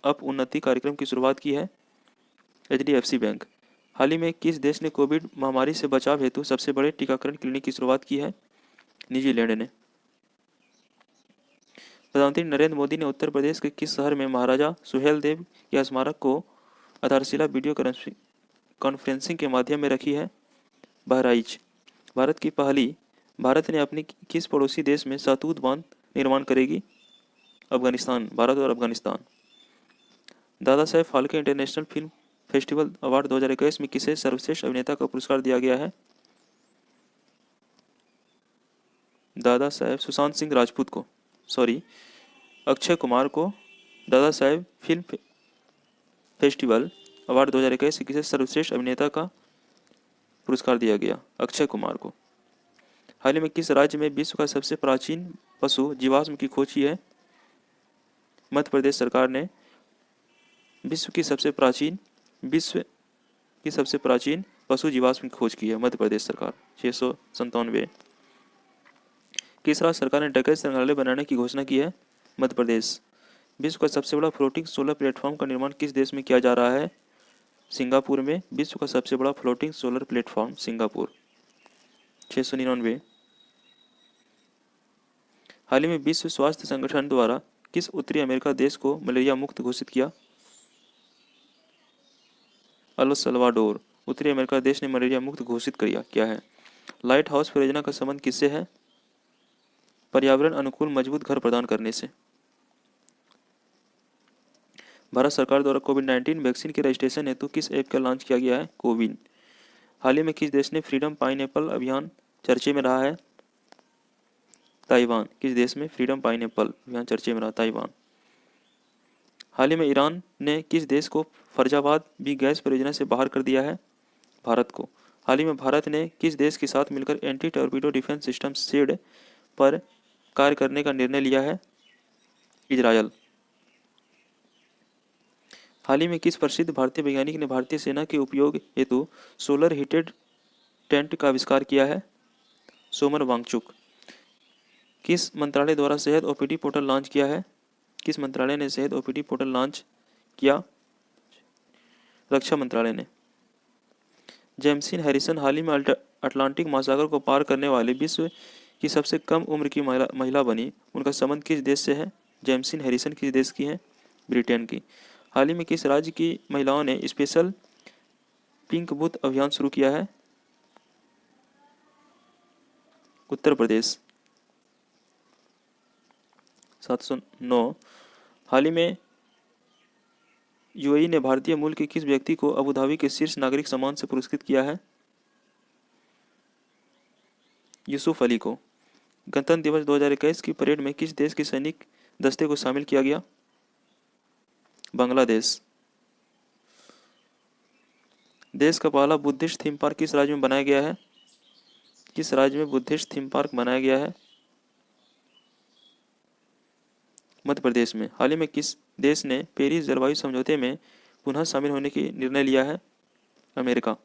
अप उन्नति कार्यक्रम की शुरुआत की है? HDFC bank. हाल ही में किस देश ने कोविड महामारी से बचाव हेतु सबसे बड़े टीकाकरण क्लिनिक की शुरुआत की है? न्यूजीलैंड ने। प्रधानमंत्री नरेंद्र मोदी ने उत्तर प्रदेश के किस शहर में महाराजा सुहेलदेव के स्मारक को आधारशिला वीडियो कॉन्फ्रेंसिंग के माध्यम में रखी है? बहराइच। भारत ने अपनी किस पड़ोसी देश में सहतूत बांध निर्माण करेगी? अफगानिस्तान। भारत और Afghanistan. Dada Saheb Phalke international film festival award 2021 में किसे सर्वश्रेष्ठ अभिनेता का पुरस्कार दिया गया है? दादा साहेब सुशांत सिंह राजपूत को अक्षय कुमार को Dada Saheb film festival award 2021 से किसे सर्वश्रेष्ठ अभिनेता का पुरस्कार दिया गया? अक्षय कुमार को। हाल ही में किस राज्य में विश्व का सबसे प्राचीन पशु जीवाश्म की खोज की है? मध्य प्रदेश सरकार ने विश्व की सबसे प्राचीन पशु जीवाश्म की खोज की है। मध्य प्रदेश सरकार। 697। किस राज्य सरकार ने डकैत संग्रहालय बनाने की घोषणा की है? मध्य प्रदेश। विश्व का सबसे बड़ा फ्लोटिंग सोलर प्लेटफॉर्म का निर्माण किस देश में किया जा रहा है? सिंगापुर में। विश्व का सबसे बड़ा फ्लोटिंग सोलर प्लेटफॉर्म सिंगापुर। 699। हाल ही में विश्व स्वास्थ्य संगठन द्वारा किस उत्तरी अमेरिका देश को मलेरिया मुक्त घोषित किया? El Salvador. उत्तरी अमेरिका देश ने मलेरिया मुक्त घोषित किया है। लाइट हाउस परियोजना का संबंध किससे है? पर्यावरण अनुकूल मजबूत घर प्रदान करने से। भारत सरकार द्वारा कोविड-19 वैक्सीन के रजिस्ट्रेशन हेतु किस ऐप का लॉन्च किया गया है? कोविन। हाल ही में किस देश ने फ्रीडम पाइनएप्पल अभियान चर्चे में रहा है? ताइवान। किस देश में फ्रीडम पाइनएप्पल अभियान चर्चे में रहा? ताइवान। हाल ही में ईरान ने किस देश को फर्जाबाद भी गैस परियोजना से बाहर कर दिया है? भारत को। हाल ही में भारत ने किस देश के साथ मिलकर एंटी टॉर्पीडो डिफेंस सिस्टम शेड पर कार्य करने का निर्णय लिया है? इजरायल। हाल ही में किस प्रसिद्ध भारतीय वैज्ञानिक ने भारतीय सेना के उपयोग हेतु सोलर हीटेड टेंट का आविष्कार किया है? सोमन वांगचुक। किस मंत्रालय द्वारा सेहत ओपीडी पोर्टल लॉन्च किया है? किस मंत्रालय ने सेहत ओपीडी पोर्टल लॉन्च किया? रक्षा मंत्रालय ने। जेम्सिन हैरिसन हाल ही में अटलांटिक महासागर को पार करने वाले विश्व की सबसे कम उम्र की महिला बनी। उनका संबंध किस देश से है? जेम्सिन हैरिसन किस देश की हैं? ब्रिटेन की। हाल ही में किस राज्य की महिलाओं ने स्पेशल पिंक बूथ अभियान शुरू किया है? उत्तर प्रदेश। 709। हाल ही में यूएई ने भारतीय मूल के किस व्यक्ति को अबू धाबी के शीर्ष नागरिक सम्मान से पुरस्कृत किया है? यूसुफ अली को। गणतंत्र दिवस 2021 की परेड में किस देश के सैनिक दस्ते को शामिल किया गया? बांग्लादेश। देश का पहला बुद्धिस्ट थीम पार्क किस राज्य में बनाया गया है? किस राज्य में बुद्धिस्ट थीम पार्क बनाया गया है? मध्य प्रदेश में। हाल ही में किस देश ने पेरिस जलवायु समझौते में पुनः शामिल होने की निर्णय लिया है? अमेरिका।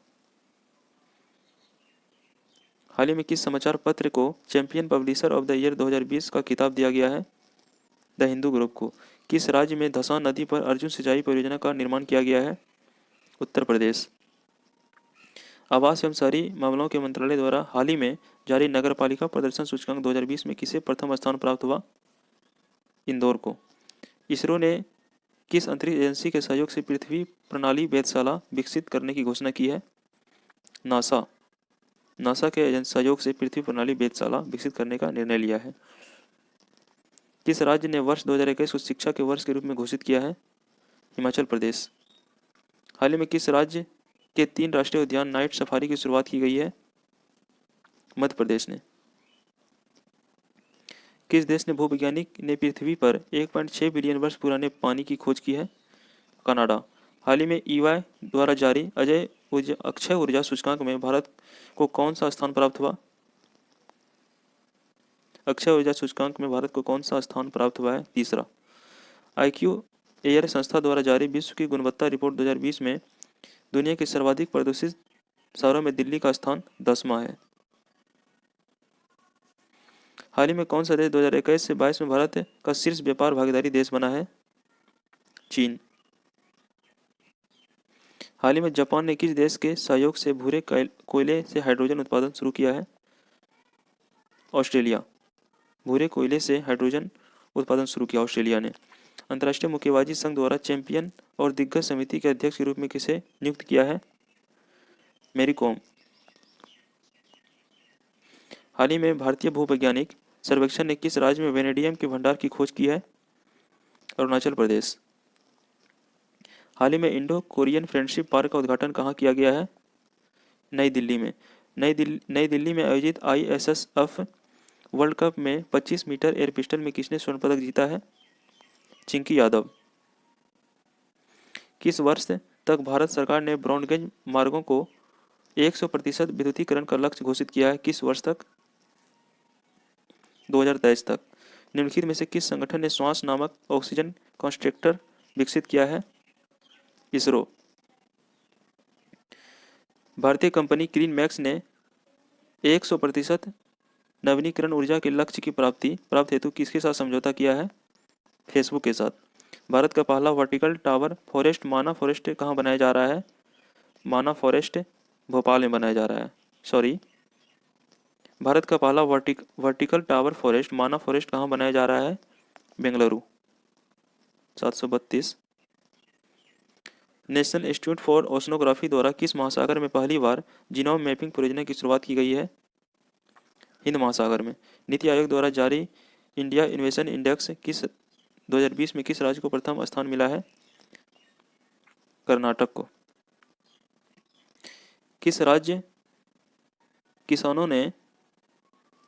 हाल ही में किस समाचार पत्र को champion publisher of the year 2020 का खिताब दिया गया है? द हिंदू ग्रुप को। किस राज्य में धसान नदी पर अर्जुन सिंचाई परियोजना का निर्माण किया गया है? उत्तर प्रदेश। आवास एवं शहरी मामलों के मंत्रालय द्वारा हाल ही में जारी नगरपालिका प्रदर्शन सूचकांक 2020 में किसे प्रथम स्थान प्राप्त हुआ? इंदौर को। इसरो ने किस अंतरिक्ष एजेंसी के सहयोग से पृथ्वी प्रणाली वेधशाला विकसित करने की घोषणा की है? नासा। नासा के सहयोग से पृथ्वी प्रणाली वेधशाला विकसित करने का निर्णय लिया है। किस राज्य ने वर्ष 2021 को शिक्षा के वर्ष के रूप में घोषित किया है? हिमाचल प्रदेश। हाल ही में किस राज्य के 3 राष्ट्रीय उद्यान नाइट सफारी की शुरुआत की गई है? मध्य प्रदेश ने। किस देश ने भूवैज्ञानिक ने पृथ्वी पर 1.6 बिलियन वर्ष पुराने पानी की खोज की है? कनाडा। हाल ही में ईवाई द्वारा जारी अक्षय ऊर्जा सूचकांक में भारत को कौन सा स्थान प्राप्त हुआ? अक्षय ऊर्जा सूचकांक में भारत को कौन सा स्थान प्राप्त हुआ है? तीसरा। आईक्यू एयर संस्था द्वारा जारी विश्व की गुणवत्ता रिपोर्ट 2020 में दुनिया के सर्वाधिक प्रदूषित शहरों में दिल्ली का स्थान 10वां है। हाल ही में कौन सा देश 2021 से 22 में भारत का शीर्ष व्यापार भागीदारी देश बना है? चीन। हाल ही में जापान ने किस देश के सहयोग से भूरे कोयले से हाइड्रोजन उत्पादन शुरू किया है? ऑस्ट्रेलिया। भूरे कोयले से हाइड्रोजन उत्पादन शुरू किया ऑस्ट्रेलिया ने। अंतर्राष्ट्रीय मुक्केबाजी संघ द्वारा चैंपियन और दिग्गज समिति के अध्यक्ष के रूप में किसे नियुक्त किया है? Mary com. हाल ही में भारतीय भूवैज्ञानिक सर्वेक्षण ने किस राज्य में वेनेडियम के भंडार की खोज की है? अरुणाचल प्रदेश। हाल ही में इंडो कोरियन फ्रेंडशिप पार्क का उद्घाटन कहाँ किया गया है? नई दिल्ली में। नई दिल्ली में आयोजित ISSF वर्ल्ड कप में 25 मीटर एयर पिस्टल में किसने स्वर्ण पदक जीता है? चिंकी यादव। किस वर्ष तक भारत सरकार ने ब्रॉडगेज मार्गों को 100% विद्युतीकरण का लक्ष्य घोषित किया है? किस वर्ष तक? 2023 तक। निम्नलिखित में से किस संगठन ने श्वास नामक ऑक्सीजन कॉन्सेंट्रेटर विकसित किया है? इसरो। भारतीय कंपनी क्लीन मैक्स ने 100% नवीनीकरण ऊर्जा के लक्ष्य की प्राप्त हेतु किसके साथ समझौता किया है? फेसबुक के साथ। भारत का पहला वर्टिकल टावर फॉरेस्ट माना फॉरेस्ट कहाँ बनाया जा रहा है? माना फॉरेस्ट भोपाल में बनाया जा रहा है। भारत का पहला वर्टिकल टावर फॉरेस्ट माना फॉरेस्ट कहाँ बनाया जा रहा है? Bengaluru. 732। National institute for oceanography द्वारा किस महासागर में पहली बार जीनोम मैपिंग परियोजना की शुरुआत की गई है? हिंद महासागर में। नीति आयोग द्वारा जारी इंडिया इनोवेशन इंडेक्स 2020 में किस राज्य को प्रथम स्थान मिला है? कर्नाटक को। किस राज्य किसानों ने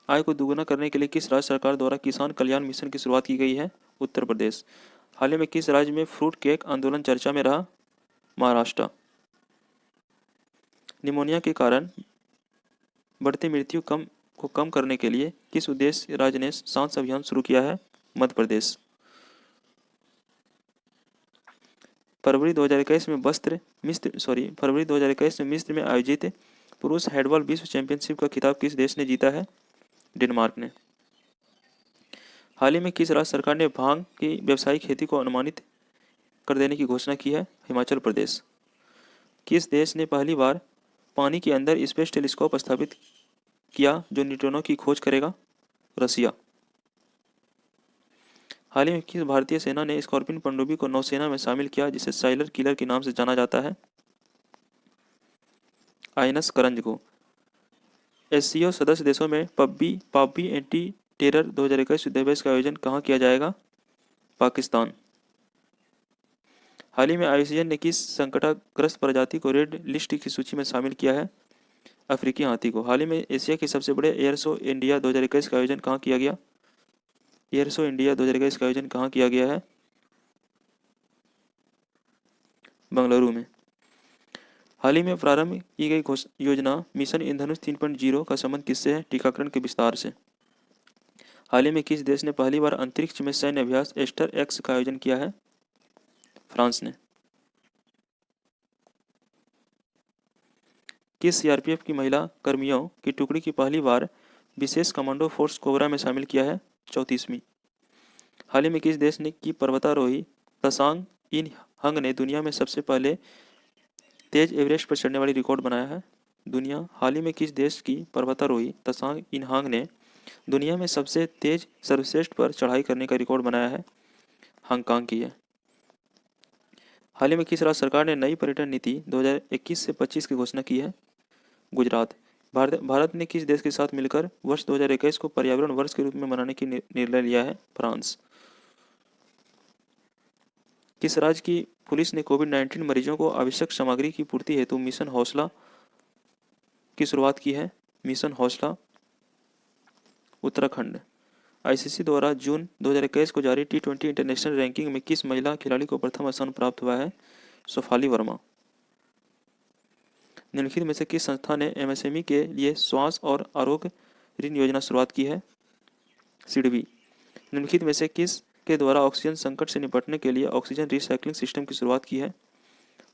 आय को दोगुना करने के लिए किस राज्य सरकार द्वारा किसान कल्याण मिशन की शुरुआत की गई है? उत्तर प्रदेश। हाल ही में किस राज्य में फ्रूट केक आंदोलन चर्चा में रहा? महाराष्ट्र। निमोनिया के कारण बढ़ती मृत्यु को कम करने के लिए किस उद्देश्य राज्य ने सांस अभियान शुरू किया है? मध्य प्रदेश। फरवरी 2021 में मिस्र में आयोजित पुरुष हैंडबॉल विश्व चैंपियनशिप का खिताब किस देश ने जीता है? डेनमार्क ने। हाल ही में किस राज्य सरकार ने भांग की व्यावसायिक खेती को अनुमानित कर देने की घोषणा की है? हिमाचल प्रदेश। किस देश ने पहली बार पानी के अंदर स्पेस टेलीस्कोप स्थापित किया जो न्यूट्रॉनों की खोज करेगा? रसिया। हाल ही में किस भारतीय सेना ने स्कॉर्पियन पनडुब्बी को नौसेना में शामिल किया जिसे साइलर किलर के नाम से जाना जाता है? आइनस करंज को। एससीओ सदस्य देशों में पापबी एंटी टेरर 2021 युद्धाभ्यास का आयोजन कहाँ किया जाएगा? पाकिस्तान। हाल ही में आईयूसीएन ने किस संकटग्रस्त प्रजाति को रेड लिस्ट की सूची में शामिल किया है? अफ्रीकी हाथी को। हाल ही में एशिया के सबसे बड़े एयर शो इंडिया 2021 का आयोजन कहाँ किया गया? एयर शो इंडिया 2021 का आयोजन कहाँ किया गया है? बेंगलुरु में। हाल ही में प्रारंभ की गई योजना मिशन इंद्रधनुष 3.0 का संबंध किससे है? टीकाकरण के विस्तार से। हाल ही में किस देश ने पहली बार अंतरिक्ष में सैन्य अभ्यास एस्टर एक्स का आयोजन किया है? फ्रांस ने। किस सीआरपीएफ की महिला कर्मियों की टुकड़ी की पहली बार विशेष कमांडो फोर्स कोबरा में शामिल किया है? 34वीं। हाल ही में किस देश ने की पर्वतारोही तसांग इन हंग ने दुनिया में सबसे पहले तेज एवरेस्ट पर चढ़ने वाली रिकॉर्ड बनाया है? दुनिया। हाल ही में किस देश की पर्वतारोही तसांग इनहांग ने दुनिया में सबसे तेज सर्वश्रेष्ठ पर चढ़ाई करने का रिकॉर्ड बनाया है? हांगकांग की है। हाल ही में किस राज्य सरकार ने नई पर्यटन नीति 2021 से 25 की घोषणा की है? गुजरात। भारत ने किस देश के साथ मिलकर वर्ष 2021 को पर्यावरण वर्ष के रूप में मनाने की निर्णय लिया है? फ्रांस। किस राज्य की पुलिस ने कोविड-19 मरीजों को आवश्यक सामग्री की पूर्ति हेतु मिशन हौसला की शुरुआत की है? मिशन हौसला। उत्तराखंड। आईसीसी द्वारा जून 2021 को जारी T20 इंटरनेशनल रैंकिंग में किस महिला खिलाड़ी को प्रथम स्थान प्राप्त हुआ है? शेफाली वर्मा। निम्नलिखित में से किस संस्था ने एमएसएमई के लिए स्वास्थ्य और आरोग्य ऋण योजना शुरुआत की है? सिडबी। निम्नलिखित में से किस के द्वारा ऑक्सीजन संकट से निपटने के लिए ऑक्सीजन रिसाइकलिंग सिस्टम की शुरुआत की है?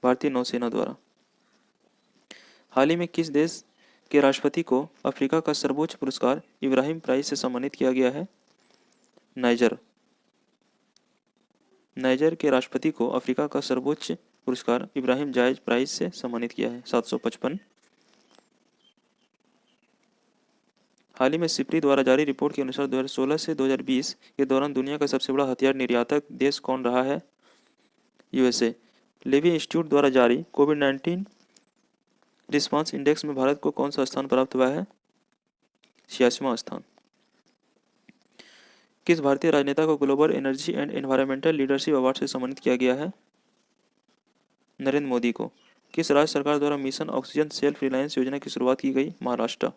भारतीय नौसेना द्वारा। हाल ही में किस देश के राष्ट्रपति को अफ्रीका का सर्वोच्च पुरस्कार इब्राहिम प्राइज से सम्मानित किया गया है? नाइजर। नाइजर के राष्ट्रपति को अफ्रीका का सर्वोच्च पुरस्कार इब्राहिम जायज प्राइज से सम्मानित किया है। 755। हाल ही में सिप्री द्वारा जारी रिपोर्ट के अनुसार 2016 से 2020 के दौरान दुनिया का सबसे बड़ा हथियार निर्यातक देश कौन रहा है? यूएसए। लेवी इंस्टीट्यूट द्वारा जारी कोविड-19 रिस्पांस इंडेक्स में भारत को कौन सा स्थान प्राप्त हुआ है? 86वां स्थान। किस भारतीय राजनेता को global energy and environmental leadership award से सम्मानित किया गया है? नरेंद्र मोदी को। किस राज्य सरकार द्वारा मिशन ऑक्सीजन सेल्फ रिलायंस योजना की शुरुआत की गई? महाराष्ट्र।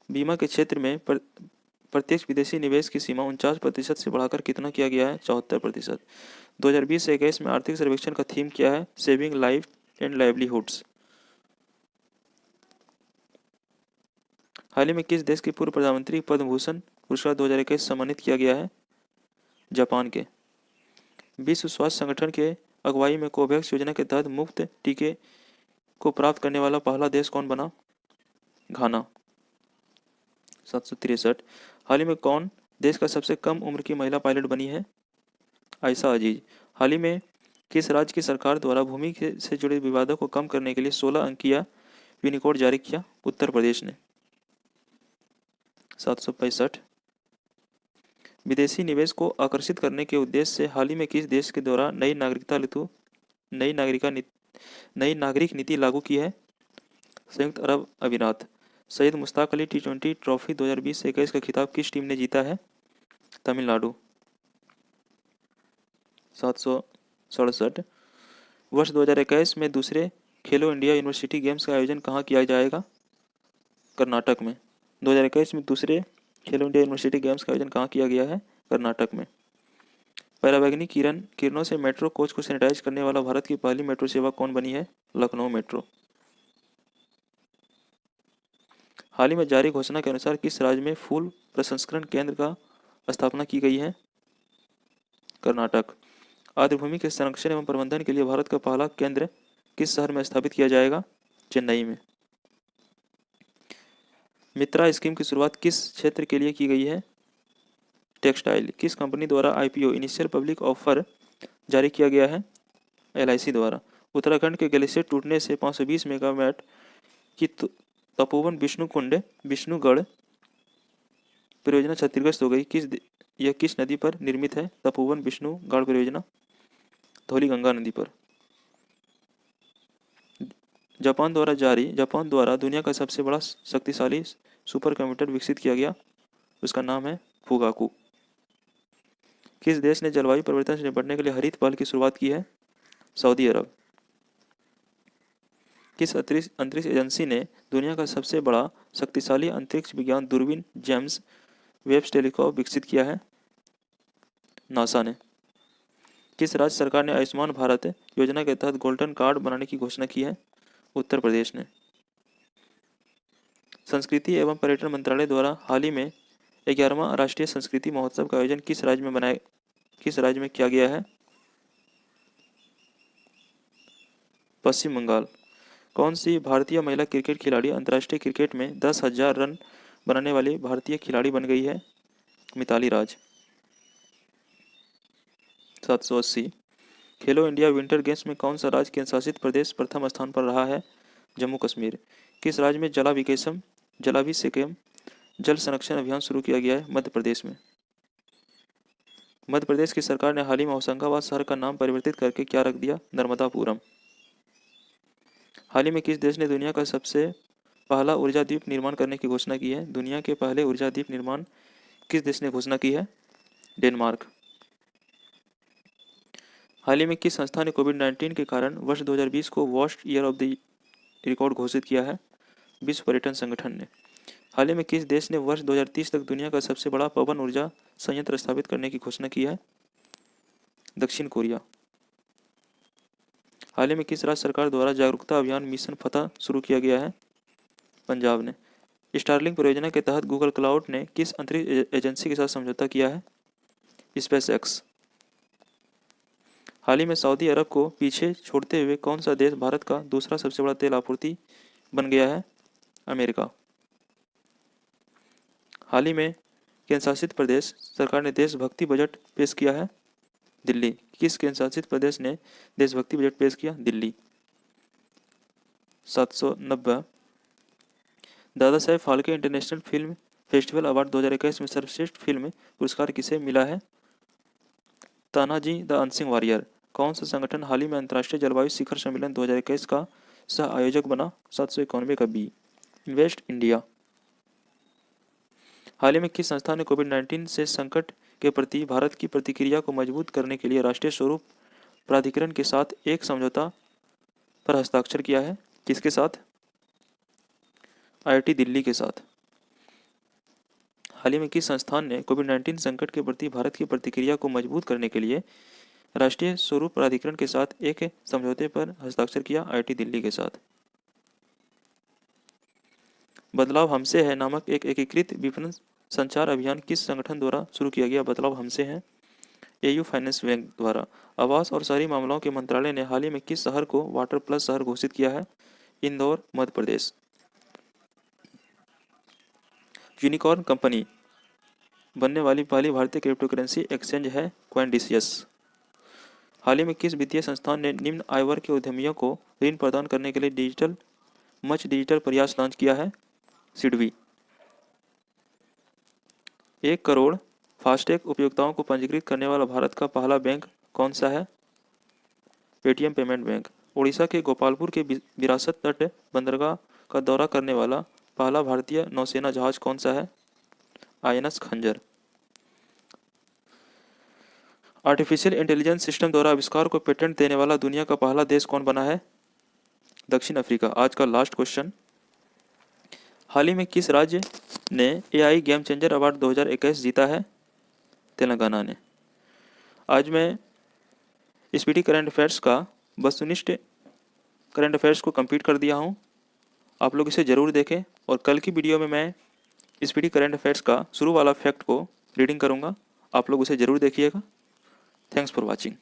बीमा के क्षेत्र में प्रत्यक्ष विदेशी निवेश की सीमा 49% से बढ़ाकर कितना किया गया है? 74%। 2020 से 21 में आर्थिक सर्वेक्षण का थीम क्या है? Saving life and livelihoods. हाल ही में किस देश के पूर्व प्रधानमंत्री पद्म भूषण पुरस्कार 2021 सम्मानित किया गया है? जापान के। विश्व स्वास्थ्य संगठन के अगुवाई में कोवैक्स योजना के तहत मुफ्त टीके को प्राप्त करने वाला पहला देश कौन बना? घाना। 763। हाल ही में कौन देश का सबसे कम उम्र की महिला पायलट बनी है? आयशा अजीज। हाल ही में किस राज्य की सरकार द्वारा भूमि से जुड़े विवादों को कम करने के लिए 16 अंकीय यूनिकोड जारी किया? उत्तर प्रदेश ने। 765। विदेशी निवेश को आकर्षित करने के उद्देश्य से हाल ही में किस देश के द्वारा नई नागरिक नीति लागू की है? संयुक्त अरब अमीरात। सैयद मुश्ताक अली T20 ट्रॉफी 2020 से 21 का खिताब किस टीम ने जीता है? तमिलनाडु। 767। वर्ष 2021 में दूसरे खेलो इंडिया यूनिवर्सिटी गेम्स का आयोजन कहाँ किया जाएगा? कर्नाटक में। 2021 में दूसरे खेलो इंडिया यूनिवर्सिटी गेम्स का आयोजन कहाँ किया गया है? कर्नाटक में। पराबैंगनी किरणों से मेट्रो कोच को सैनिटाइज करने वाला भारत की पहली मेट्रो सेवा कौन बनी है? लखनऊ मेट्रो। हाल ही में जारी घोषणा के अनुसार किस राज्य में फूल प्रसंस्करण केंद्र का स्थापना की गई है? कर्नाटक। आर्द्रभूमि के संरक्षण एवं प्रबंधन के लिए भारत का पहला केंद्र किस शहर में स्थापित किया जाएगा? चेन्नई में। मित्रा स्कीम की शुरुआत किस क्षेत्र के लिए की गई है? टेक्सटाइल किस कंपनी द्वारा आईपीओ इनिशियल पब्लिक ऑफर जारी किया गया है? एलआईसी द्वारा। उत्तराखंड के ग्लेशियर टूटने से 520 मेगावाट की तपोवन विष्णुगढ़ परियोजना क्षतिग्रस्त हो गई। यह किस नदी पर निर्मित है? तपोवन विष्णुगढ़ परियोजना धौलीगंगा नदी पर। जापान द्वारा दुनिया का सबसे बड़ा शक्तिशाली सुपर कंप्यूटर विकसित किया गया, उसका नाम है फुगाकू। किस देश ने जलवायु परिवर्तन से निपटने के लिए हरित पहल की शुरुआत की है? सऊदी अरब। किस अंतरिक्ष एजेंसी ने दुनिया का सबसे बड़ा शक्तिशाली अंतरिक्ष विज्ञान दूरबीन जेम्स वेब टेलीस्कोप विकसित किया है? नासा ने। किस राज्य सरकार ने आयुष्मान भारत योजना के तहत गोल्डन कार्ड बनाने की घोषणा की है? उत्तर प्रदेश ने। संस्कृति एवं पर्यटन मंत्रालय द्वारा हाल ही में 11वां राष्ट्रीय संस्कृति महोत्सव का आयोजन किस राज्य में किया गया है? पश्चिम बंगाल। कौन सी भारतीय महिला क्रिकेट खिलाड़ी अंतर्राष्ट्रीय क्रिकेट में 10,000 रन बनाने वाली भारतीय खिलाड़ी बन गई है? मिताली राज। 780। खेलो इंडिया विंटर गेम्स में कौन सा राज्य केंद्र शासित प्रदेश प्रथम स्थान पर रहा है? जम्मू कश्मीर। किस राज्य में जलाभिषेकम जल संरक्षण अभियान शुरू किया गया है? मध्य प्रदेश में। मध्य प्रदेश की सरकार ने हाल ही में होशंगाबाद शहर का नाम परिवर्तित करके क्या रख दिया? नर्मदापुरम। हाल ही में किस देश ने दुनिया का सबसे पहला ऊर्जा द्वीप निर्माण करने की घोषणा की है? दुनिया के पहले ऊर्जा द्वीप निर्माण किस देश ने घोषणा की है? डेनमार्क। हाल ही में किस संस्था ने कोविड-19 के कारण वर्ष 2020 को worst year of the record घोषित किया है? विश्व पर्यटन संगठन ने। हाल ही में किस देश ने वर्ष 2030 तक दुनिया का सबसे बड़ा पवन ऊर्जा संयंत्र स्थापित करने की घोषणा की है? दक्षिण कोरिया। हाल ही में किस राज्य सरकार द्वारा जागरूकता अभियान मिशन फतह शुरू किया गया है? पंजाब ने। स्टारलिंक परियोजना के तहत गूगल क्लाउड ने किस अंतरिक्ष एजेंसी के साथ समझौता किया है? Space x. हाल ही में सऊदी अरब को पीछे छोड़ते हुए कौन सा देश भारत का दूसरा सबसे बड़ा तेल आपूर्ति बन गया है? अमेरिका। हाल ही में केंद्र शासित प्रदेश सरकार ने देशभक्ति बजट पेश किया है? दिल्ली। किस केंद्र शासित प्रदेश ने देशभक्ति बजट पेश किया? Delhi. 790। Dada Saheb Phalke international film festival award 2021 में सर्वश्रेष्ठ फिल्म पुरस्कार किसे मिला है? Tanaji the unsung warrior. कौन सा संगठन हाल ही में अंतर्राष्ट्रीय जलवायु शिखर सम्मेलन 2021 का सह आयोजक बना? 791 का बी। Invest India. हाल ही में किस संस्था ने कोविड-19 से संकट के प्रति भारत की प्रतिक्रिया को मजबूत करने के लिए राष्ट्रीय स्वरूप प्राधिकरण के साथ एक समझौता पर हस्ताक्षर किया है? किसके साथ? आईआईटी दिल्ली के साथ। हाल ही में किस संस्थान ने कोविड-19 संकट के प्रति भारत की प्रतिक्रिया को मजबूत करने के लिए राष्ट्रीय स्वरूप प्राधिकरण के साथ एक समझौते पर हस्ताक्षर किया? आईआईटी दिल्ली के साथ। बदलाव हमसे है नामक एक एकीकृत विपणन संचार अभियान किस संगठन द्वारा शुरू किया गया? बदलाव हमसे है एयू फाइनेंस बैंक द्वारा। आवास और शहरी मामलों के मंत्रालय ने हाल ही में किस शहर को वाटर प्लस शहर घोषित किया है? इंदौर, मध्य प्रदेश। यूनिकॉर्न कंपनी बनने वाली पहली भारतीय क्रिप्टो करेंसी एक्सचेंज है कॉइनडिसियस। हाल ही में किस वित्तीय संस्थान ने निम्न आय वर्ग के उद्यमियों को ऋण प्रदान करने के लिए डिजिटल प्रयास लॉन्च किया है? सिडबी। 1 करोड़ फास्टैग उपयोक्ताओं को पंजीकृत करने वाला भारत का पहला बैंक कौन सा है? Paytm payment bank. ओडिशा के गोपालपुर के विरासत तट बंदरगाह का दौरा करने वाला पहला भारतीय नौसेना जहाज कौन सा है? आईएनएस खंजर। आर्टिफिशियल इंटेलिजेंस सिस्टम द्वारा आविष्कार को पेटेंट देने वाला दुनिया का पहला देश कौन बना है? दक्षिण अफ्रीका। आज का लास्ट क्वेश्चन, हाल ही में किस राज्य ने एआई गेम चेंजर अवार्ड 2021 जीता है? तेलंगाना ने। आज मैं स्पीडी करंट अफेयर्स का वस्तुनिष्ठ करंट अफेयर्स को कंप्लीट कर दिया हूँ। आप लोग इसे ज़रूर देखें और कल की वीडियो में मैं स्पीडी करंट अफेयर्स का शुरू वाला फैक्ट को रीडिंग करूँगा। आप लोग उसे ज़रूर देखिएगा। Thanks for watching.